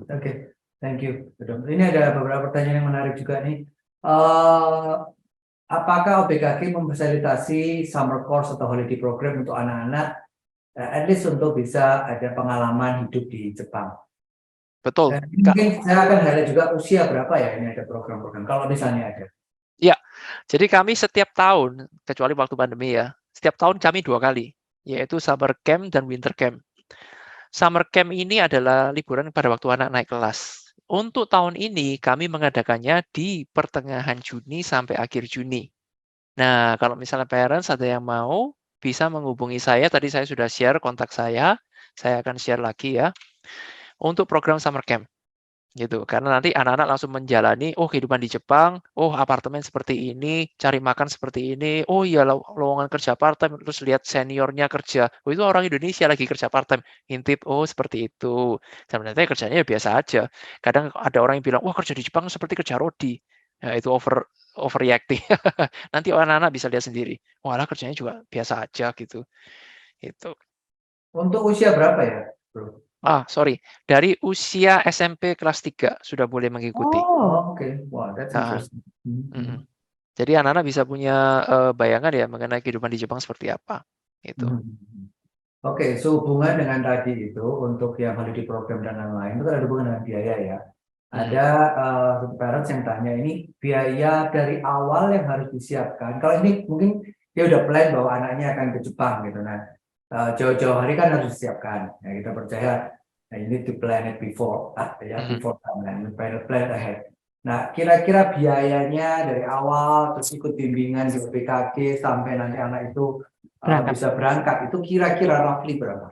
Oke, thank you. Ini ada beberapa pertanyaan yang menarik juga nih. Apakah OBKG memfasilitasi summer course atau holiday program untuk anak-anak, at least untuk bisa ada pengalaman hidup di Jepang? Betul. Mungkin saya akan highlight juga usia berapa ya ini ada program-program, kalau misalnya ada. Ya, jadi kami setiap tahun, kecuali waktu pandemi ya, setiap tahun kami 2 kali, yaitu summer camp dan winter camp. Summer camp ini adalah liburan pada waktu anak naik kelas. Untuk tahun ini kami mengadakannya di pertengahan Juni sampai akhir Juni. Nah, kalau misalnya parents ada yang mau, bisa menghubungi saya. Tadi saya sudah share kontak saya akan share lagi ya. Untuk program summer camp. gitu. Karena nanti anak-anak langsung menjalani, oh kehidupan di Jepang, oh apartemen seperti ini, cari makan seperti ini, oh iya lowongan kerja part-time, terus lihat seniornya kerja, oh itu orang Indonesia lagi kerja part-time, intip, oh seperti itu. Sebenarnya kerjanya ya biasa aja. Kadang ada orang yang bilang, wah kerja di Jepang seperti kerja rodi. Ya itu overreacting. Nanti anak-anak bisa lihat sendiri. Walah kerjanya juga biasa aja gitu. Itu. Untuk usia berapa ya, Bro? Sorry. Dari usia SMP kelas 3 sudah boleh mengikuti. Oh, oke. Wah, that's Nah, interesting. Jadi anak-anak bisa punya bayangan ya mengenai kehidupan di Jepang seperti apa. Itu. Oke, sehubungan dengan tadi itu untuk yang holiday program dan lain-lain itu kan ada hubungan dengan biaya ya. Ada parents yang tanya ini biaya dari awal yang harus disiapkan. Kalau ini mungkin dia udah plan bahwa anaknya akan ke Jepang gitu. Nah, jauh-jauh hari kan harus disiapkan. Ya, kita percaya you need to plan it before, before time, and plan ahead. Nah, kira-kira biayanya dari awal terus ikut bimbingan di BKG sampai nanti anak itu bisa berangkat itu kira-kira roughly berapa?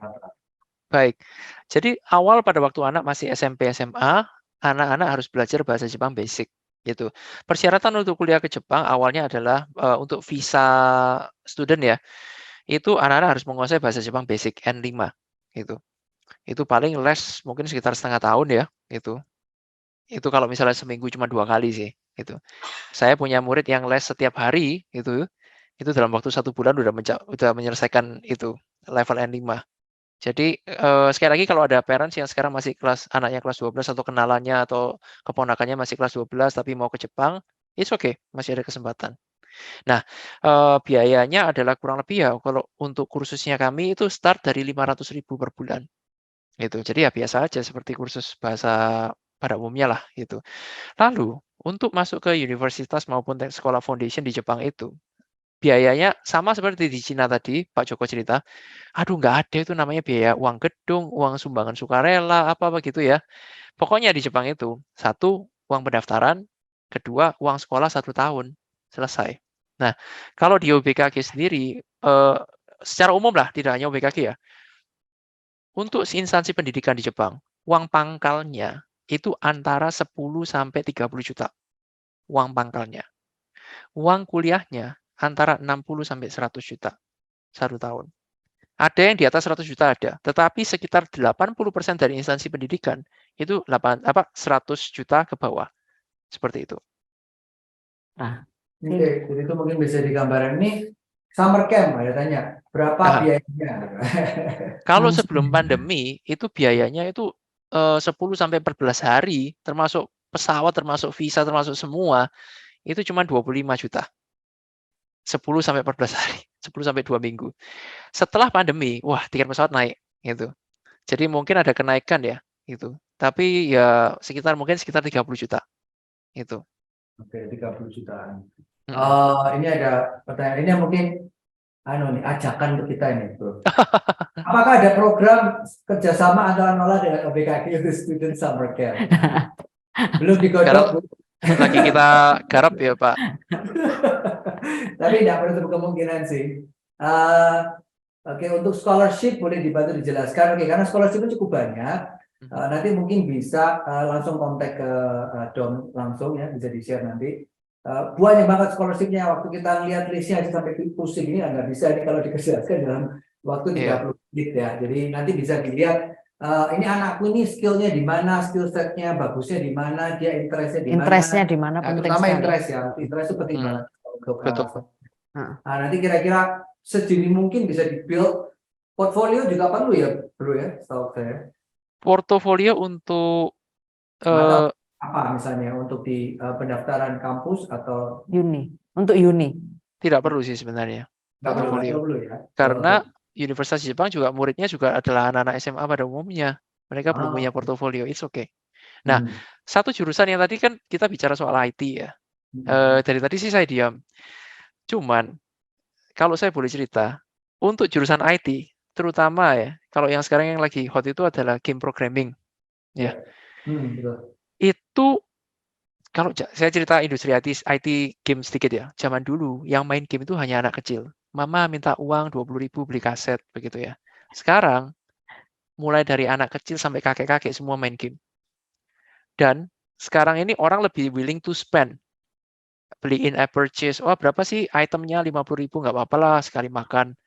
Baik. Jadi awal pada waktu anak masih SMP SMA, anak-anak harus belajar bahasa Jepang basic gitu. Persyaratan untuk kuliah ke Jepang awalnya adalah untuk visa student ya. Itu anak-anak harus menguasai bahasa Jepang basic N5 gitu. Itu paling les mungkin sekitar setengah tahun ya itu. Itu kalau misalnya seminggu cuma 2 kali sih gitu. Saya punya murid yang les setiap hari gitu. Itu dalam waktu 1 bulan udah menyelesaikan itu level N5. Jadi sekali lagi kalau ada parents yang sekarang masih anaknya kelas 12 atau kenalannya atau keponakannya masih kelas 12 tapi mau ke Jepang, it's okay, masih ada kesempatan. Nah, biayanya adalah kurang lebih ya kalau untuk kursusnya kami itu start dari 500.000 per bulan. Gitu. Jadi ya biasa aja seperti kursus bahasa pada umumnya lah gitu. Lalu untuk masuk ke universitas maupun sekolah foundation di Jepang itu, biayanya sama seperti di Cina tadi, Pak Joko cerita, aduh nggak ada itu namanya biaya uang gedung, uang sumbangan sukarela, apa-apa gitu ya. Pokoknya di Jepang itu, 1, uang pendaftaran, 2, uang sekolah 1 tahun, selesai. Nah, kalau di OBKG sendiri, secara umum lah, tidak hanya OBKG ya, untuk instansi pendidikan di Jepang, uang pangkalnya itu antara 10 sampai 30 juta, uang pangkalnya. Uang kuliahnya antara 60 sampai 100 juta, 1 tahun. Ada yang di atas 100 juta ada, tetapi sekitar 80% dari instansi pendidikan itu 100 juta ke bawah. Seperti itu. Oke, jadi itu mungkin bisa digambarkan ini summer camp ada tanya berapa biayanya? Kalau sebelum pandemi itu biayanya itu 10 sampai 14 hari termasuk pesawat, termasuk visa, termasuk semua itu cuma 25 juta. 10 sampai 14 hari, 10 sampai 2 minggu. Setelah pandemi, wah tiket pesawat naik gitu. Jadi mungkin ada kenaikan ya gitu. Tapi ya mungkin sekitar 30 juta. Itu. Oke, 30 jutaan. Ini ada pertanyaan ini mungkin ajakan untuk kita ini, Bro. Apakah ada program kerjasama antara Nola dengan OBKG untuk student summer camp? Belum digodok. Lagi kita garap ya, Pak. Tapi tidak menutup kemungkinan sih. Oke, untuk scholarship boleh dibantu dijelaskan. Oke, karena scholarship itu cukup banyak. Nanti mungkin bisa langsung kontak ke Dom langsung ya, bisa di-share nanti. Banyak banget scholarship-nya. Waktu kita lihat listnya aja sampai pusing ini nggak bisa ini kalau dikerjakan dalam waktu 30 menit ya. Jadi nanti bisa dilihat ini anakku ini skillnya di mana, skill setnya bagusnya di mana, dia interestnya di mana. Interestnya di mana penting terutama sekali. interest ya, interest itu penting banget untuk nanti kira-kira sedini mungkin bisa di-build portfolio juga perlu ya, Bro ya, setahu saya. Portofolio untuk apa misalnya untuk di pendaftaran kampus atau untuk uni tidak perlu sih sebenarnya portofolio ya. Karena Universitas Jepang juga muridnya juga adalah anak-anak SMA pada umumnya, mereka belum punya portofolio, it's okay. Nah, satu jurusan yang tadi kan kita bicara soal IT ya, dari tadi sih saya diam, cuman kalau saya boleh cerita untuk jurusan IT terutama ya, kalau yang sekarang yang lagi hot itu adalah game programming ya. Itu kalau saya cerita industri IT game sedikit ya. Zaman dulu yang main game itu hanya anak kecil. Mama minta uang 20.000 beli kaset begitu ya. Sekarang mulai dari anak kecil sampai kakek-kakek semua main game. Dan sekarang ini orang lebih willing to spend. Beli in-app purchase. Oh, berapa sih itemnya? 50.000, nggak apa-apa lah sekali makan.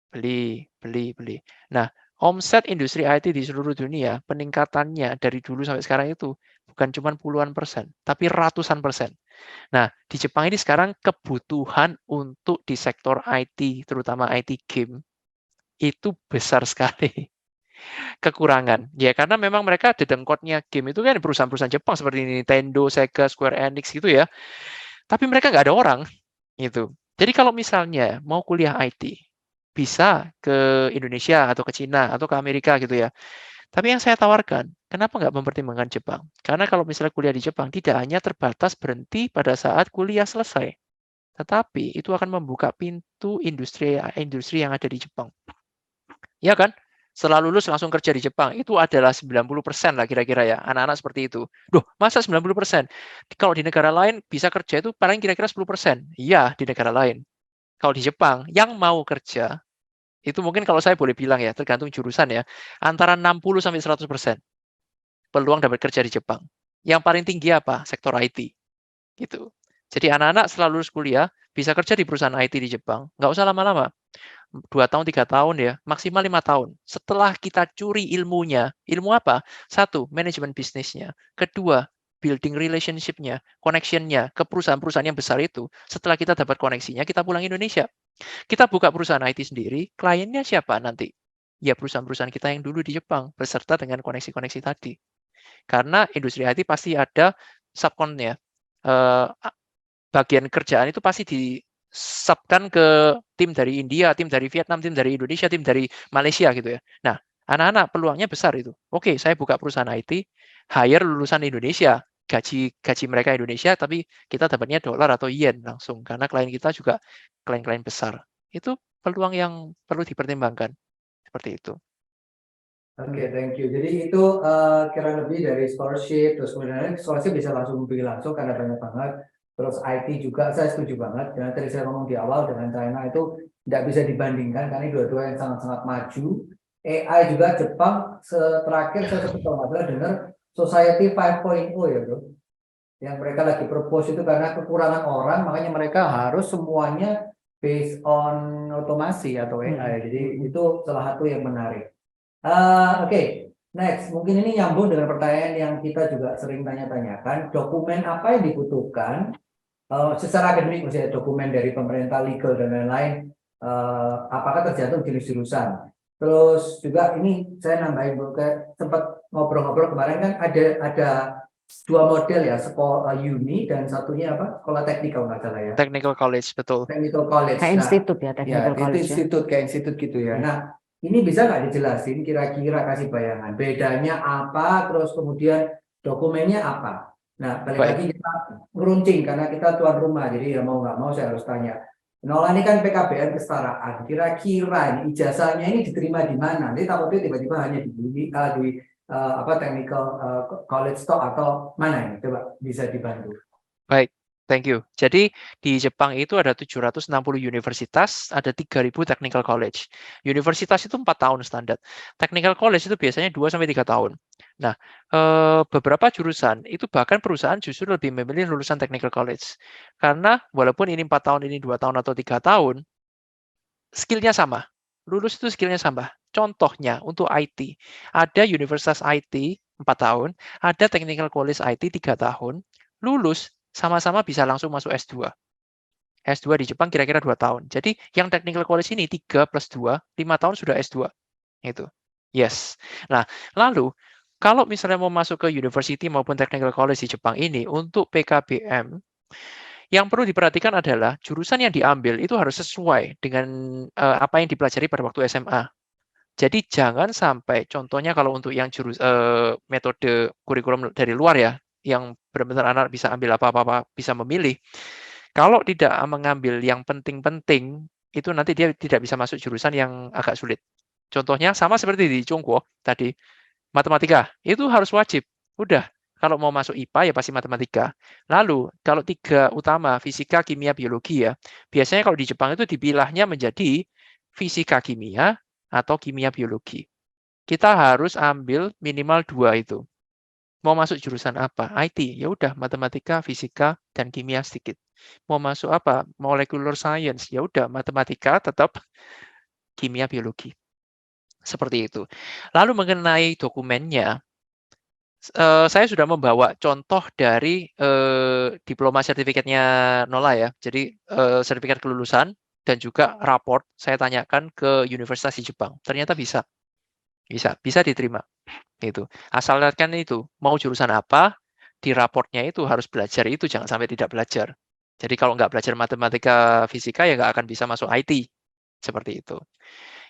Beli. Nah, omset industri IT di seluruh dunia, peningkatannya dari dulu sampai sekarang itu bukan cuma puluhan persen, tapi ratusan persen. Nah, di Jepang ini sekarang kebutuhan untuk di sektor IT, terutama IT game, itu besar sekali. Kekurangan. Ya, karena memang mereka dedengkotnya game itu kan perusahaan-perusahaan Jepang seperti Nintendo, Sega, Square Enix gitu ya. Tapi mereka nggak ada orang, gitu. Jadi kalau misalnya mau kuliah IT, bisa ke Indonesia atau ke Cina atau ke Amerika gitu ya. Tapi yang saya tawarkan, kenapa nggak mempertimbangkan Jepang? Karena kalau misalnya kuliah di Jepang, tidak hanya terbatas berhenti pada saat kuliah selesai, tetapi itu akan membuka pintu industri yang ada di Jepang. Ya kan? Setelah lulus langsung kerja di Jepang, itu adalah 90% lah kira-kira ya, anak-anak seperti itu. Duh, masa 90%? Kalau di negara lain bisa kerja itu paling kira-kira 10%. Iya, di negara lain. Kalau di Jepang, yang mau kerja, itu mungkin kalau saya boleh bilang ya, tergantung jurusan ya, antara 60-100% peluang dapat kerja di Jepang. Yang paling tinggi apa? Sektor IT. Gitu. Jadi anak-anak setelah lulus kuliah, bisa kerja di perusahaan IT di Jepang. Nggak usah lama-lama. 2 tahun, 3 tahun ya, maksimal 5 tahun. Setelah kita curi ilmunya, ilmu apa? 1, manajemen bisnisnya. Kedua, building relationship-nya, connection-nya ke perusahaan-perusahaan yang besar itu. Setelah kita dapat koneksinya, kita pulang Indonesia. Kita buka perusahaan IT sendiri, kliennya siapa nanti? Ya perusahaan-perusahaan kita yang dulu di Jepang, beserta dengan koneksi-koneksi tadi. Karena industri IT pasti ada subkonnya. Bagian kerjaan itu pasti disubkan ke tim dari India, tim dari Vietnam, tim dari Indonesia, tim dari Malaysia gitu ya. Nah, anak-anak peluangnya besar itu. Oke, saya buka perusahaan IT, hire lulusan Indonesia, gaji mereka Indonesia, tapi kita dapatnya dolar atau yen langsung karena klien kita juga klien-klien besar. Itu peluang yang perlu dipertimbangkan seperti itu. Oke, thank you. Jadi itu kira lebih dari scholarship, terus kemudian scholarship bisa langsung beli langsung karena banyak banget. Terus IT juga saya setuju banget. Karena tadi saya ngomong di awal dengan China itu tidak bisa dibandingkan karena dua-dua yang sangat-sangat maju. AI juga Jepang terakhir saya sempat kalau nggak salah dengar Society 5.0 ya bro. Yang mereka lagi propose itu karena kekurangan orang, makanya mereka harus semuanya based on otomasi atau AI. Jadi itu salah satu yang menarik. Oke, next. Mungkin ini nyambung dengan pertanyaan yang kita juga sering tanya-tanyakan. Dokumen apa yang dibutuhkan secara akademik, misalnya dokumen dari pemerintah, legal, dan lain-lain. Apakah tergantung jenis jurusan? Terus juga ini saya nambahin, sempat ngobrol-ngobrol kemarin kan ada dua model ya, sekolah uni dan satunya apa? Sekolah teknik kalau nggak salah ya. Technical college, betul. Technical college. Kayak institut ya, technical Itu college. institut kayak institut gitu ya. Nah, ini bisa nggak dijelasin kira-kira kasih bayangan bedanya apa, terus kemudian dokumennya apa? Nah, balik lagi kita ngeruncing karena kita tuan rumah, jadi ya mau nggak mau saya harus tanya. Nola ini kan PKBM kesetaraan, kira-kira ijazahnya ini diterima di mana? Nanti takutnya tiba-tiba hanya di technical college atau mana ini? Coba bisa dibantu. Baik. Thank you. Jadi di Jepang itu ada 760 universitas, ada 3.000 technical college. Universitas itu 4 tahun standar. Technical college itu biasanya 2-3 tahun. Nah, beberapa jurusan itu bahkan perusahaan justru lebih memilih lulusan technical college. Karena walaupun ini 4 tahun, ini 2 tahun atau 3 tahun, skill-nya sama. Lulus itu skill-nya sama. Contohnya untuk IT, ada universitas IT 4 tahun, ada technical college IT 3 tahun, lulus sama-sama bisa langsung masuk S2. S2 di Jepang kira-kira 2 tahun. Jadi yang technical college ini 3 plus 2, 5 tahun sudah S2. Itu. Yes. Nah, lalu kalau misalnya mau masuk ke university maupun technical college di Jepang ini untuk PKBM, yang perlu diperhatikan adalah jurusan yang diambil itu harus sesuai dengan apa yang dipelajari pada waktu SMA. Jadi jangan sampai, contohnya kalau untuk yang metode kurikulum dari luar ya, yang benar-benar anak bisa ambil apa-apa, bisa memilih. Kalau tidak mengambil yang penting-penting, itu nanti dia tidak bisa masuk jurusan yang agak sulit. Contohnya sama seperti di Chungguo tadi, matematika, itu harus wajib. Udah, kalau mau masuk IPA ya pasti matematika. Lalu, kalau 3 utama, fisika, kimia, biologi ya, biasanya kalau di Jepang itu dipilahnya menjadi fisika, kimia, atau kimia, biologi. Kita harus ambil minimal 2 itu. Mau masuk jurusan apa? IT, ya udah matematika, fisika, dan kimia sedikit. Mau masuk apa? Molecular science, ya udah matematika tetap kimia, biologi. Seperti itu. Lalu mengenai dokumennya, saya sudah membawa contoh dari diploma sertifikatnya Nola ya. Jadi sertifikat kelulusan dan juga raport saya tanyakan ke universitas di Jepang. Ternyata bisa diterima. Itu. Asalkan itu mau jurusan apa, di raportnya itu harus belajar itu, jangan sampai tidak belajar. Jadi kalau nggak belajar matematika, fisika ya nggak akan bisa masuk IT. Seperti itu.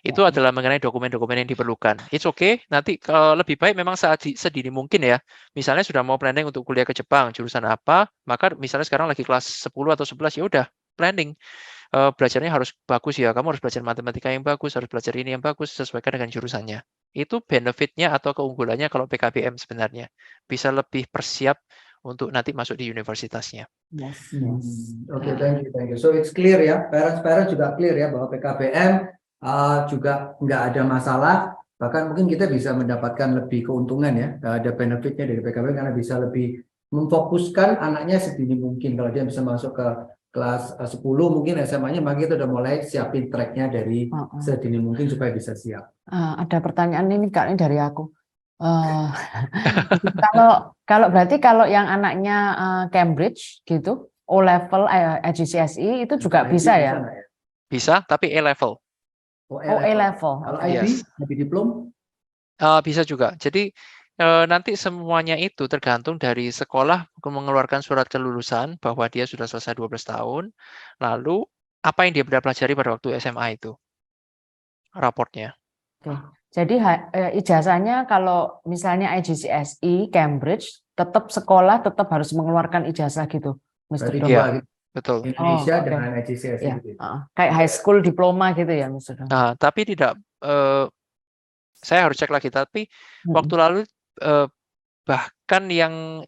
Itu adalah mengenai dokumen-dokumen yang diperlukan. It's okay, nanti lebih baik memang sedini mungkin ya. Misalnya sudah mau planning untuk kuliah ke Jepang, jurusan apa, maka misalnya sekarang lagi kelas 10 atau 11, ya udah planning. Belajarnya harus bagus ya, kamu harus belajar matematika yang bagus, harus belajar ini yang bagus, sesuaikan dengan jurusannya. Itu benefitnya atau keunggulannya kalau PKBM sebenarnya. Bisa lebih persiap untuk nanti masuk di universitasnya. Yes, Hmm, yes. Oke, thank you. So it's clear ya, parents juga clear ya bahwa PKBM juga nggak ada masalah, bahkan mungkin kita bisa mendapatkan lebih keuntungan ya, ada benefitnya dari PKBM karena bisa lebih memfokuskan anaknya sedini mungkin. Kalau dia bisa masuk ke kelas 10 mungkin SMA-nya, maka kita udah mulai siapin tracknya dari sedini mungkin supaya bisa siap. Ada pertanyaan ini Kak, ini dari aku. Kalau berarti kalau yang anaknya Cambridge gitu, O level GCSE itu juga IB bisa ya? nggak ya? Bisa, tapi A-level. Oh, A level. Kalau Oke. IB, Yes. IB diplom? Bisa juga. Jadi nanti semuanya itu tergantung dari sekolah mengeluarkan surat kelulusan bahwa dia sudah selesai 12 tahun. Lalu apa yang dia pelajari pada waktu SMA itu, raportnya. Oke. Jadi ijazahnya kalau misalnya IGCSE Cambridge, tetap sekolah tetap harus mengeluarkan ijazah gitu, Mr. Berarti Dom. Iya, dua gitu. betul. Indonesia oke. dengan IGCSE Ya, gitu. kayak high school diploma gitu ya, Mr. Dom. Nah, tapi tidak, saya harus cek lagi. Tapi waktu lalu bahkan yang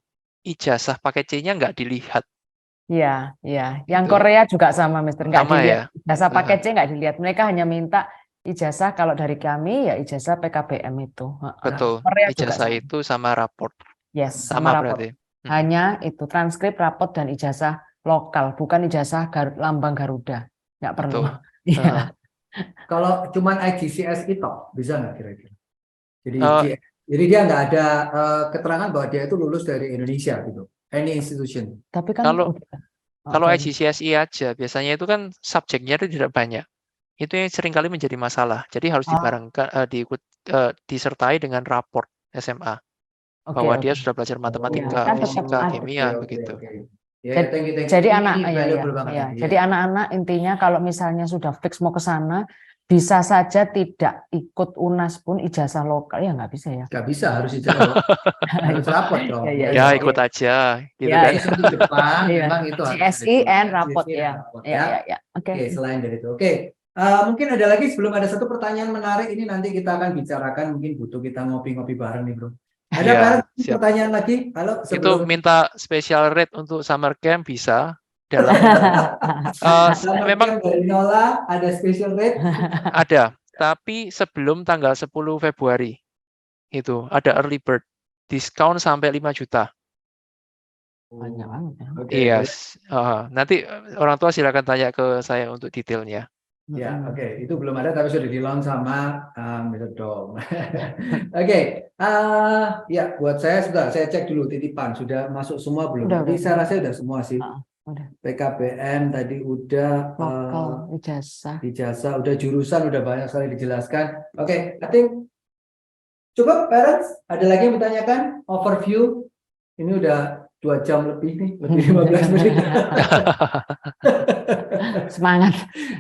ijazah paket C-nya nggak dilihat. Iya, iya. Yang Gitu. Korea juga sama, Mr. Nggak Sama dilihat. ya. Ijazah paket C nggak dilihat. Mereka hanya minta ijazah, kalau dari kami ya ijazah PKBM itu. Betul. Korea juga Ijazah sama. itu sama raport. Yes, Sama sama raport. berarti. Hanya itu transkrip, raport, dan ijazah lokal, bukan ijazah lambang Garuda. Nggak perlu. Betul. Iya. Kalau cuman IGCSE top, bisa nggak kira-kira? Jadi, Eh, jadi dia nggak ada keterangan bahwa dia itu lulus dari Indonesia gitu, any institution. Tapi kan Kalau oke. IGCSE aja, biasanya itu kan subjeknya itu tidak banyak. Itu yang seringkali menjadi masalah. Jadi harus dibarengkan, disertai dengan raport SMA. Oke, Bahwa oke. dia sudah belajar Iya, matematika, kan tetap fisika, ada. kimia, begitu. Ya, thank you. Jadi Ini anak, valuable banget ya. tadi, Jadi anak-anak intinya kalau misalnya sudah fix mau ke sana, bisa saja tidak ikut UNAS pun ijazah lokal, ya nggak bisa ya. Nggak bisa, harus ijazah, harus raport dong. Ya, Ya, ikut aja, gitu Ya, kan. Itu di Jepang, Iya. memang itu harus GSE ada and raport GSE ya. and raport, Ya. Oke. Oke, selain dari itu. Oke. Mungkin ada lagi sebelum ada satu pertanyaan menarik ini nanti kita akan bicarakan, mungkin butuh kita ngopi-ngopi bareng nih, Bro. Ada Ya, siap. pertanyaan lagi? Halo, Itu sebelum minta special rate untuk summer camp bisa. Dalam summer memang camp dari Nola ada special rate? ada, tapi sebelum tanggal 10 Februari itu ada early bird diskon sampai 5 juta. Banyak banget ya. Oke, Yes. Nanti orang tua silakan tanya ke saya untuk detailnya. ya, oke. Itu belum ada tapi sudah di-launch sama Mr. Dom. Oke, ya buat saya sudah, saya cek dulu titipan sudah masuk semua belum? Tapi saya rasa sudah semua sih. Udah. PKBM tadi udah, Lokal, ijazah, udah jurusan, udah banyak sekali dijelaskan. Oke, I think cukup parents. Ada lagi yang bertanyakan? Overview. Ini udah 2 jam lebih nih, lebih 15 menit. Semangat.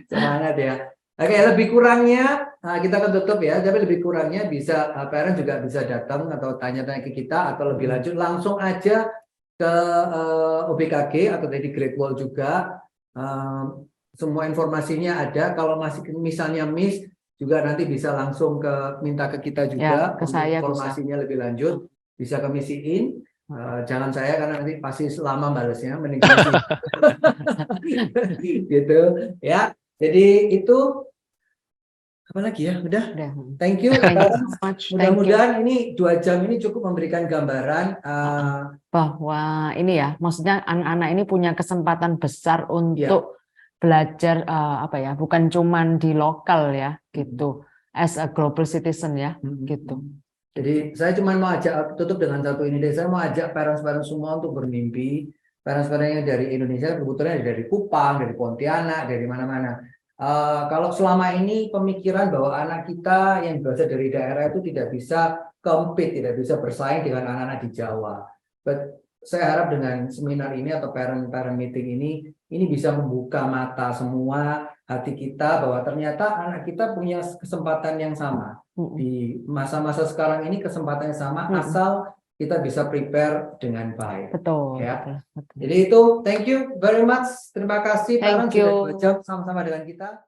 Semangat ya. Oke, lebih kurangnya kita akan tutup ya. Tapi lebih kurangnya bisa parent juga bisa datang atau tanya-tanya ke kita atau lebih lanjut langsung aja ke OBKG atau dari Great Wall juga. Semua informasinya ada. Kalau masih misalnya miss juga nanti bisa langsung minta ke kita juga Ya, ke saya informasinya lebih lanjut. Bisa kemisiin. Jangan saya karena nanti pasti lama balesnya mending gitu ya. Jadi itu Apalagi ya, udah. Udah. Thank you. Thank you so much. Thank you. Mudah-mudahan ini 2 jam ini cukup memberikan gambaran Bahwa ini ya, maksudnya anak-anak ini punya kesempatan besar untuk belajar apa ya, bukan cuman di lokal ya, gitu, as a global citizen ya, gitu. Jadi saya cuma mau ajak tutup dengan satu ini deh. Saya mau ajak parents-parents semua untuk bermimpi. Parents-parents yang dari Indonesia, kebetulan dari Kupang, dari Pontianak, dari mana-mana. Kalau selama ini pemikiran bahwa anak kita yang berasal dari daerah itu tidak bisa compete, tidak bisa bersaing dengan anak-anak di Jawa. But saya harap dengan seminar ini atau parent meeting ini bisa membuka mata semua hati kita bahwa ternyata anak kita punya kesempatan yang sama. Di masa-masa sekarang ini kesempatan yang sama asal kita bisa prepare dengan baik. Betul. Ya. Betul. Jadi itu, thank you very much. Terima kasih Thank parents sudah you. 2 jam sama-sama dengan kita.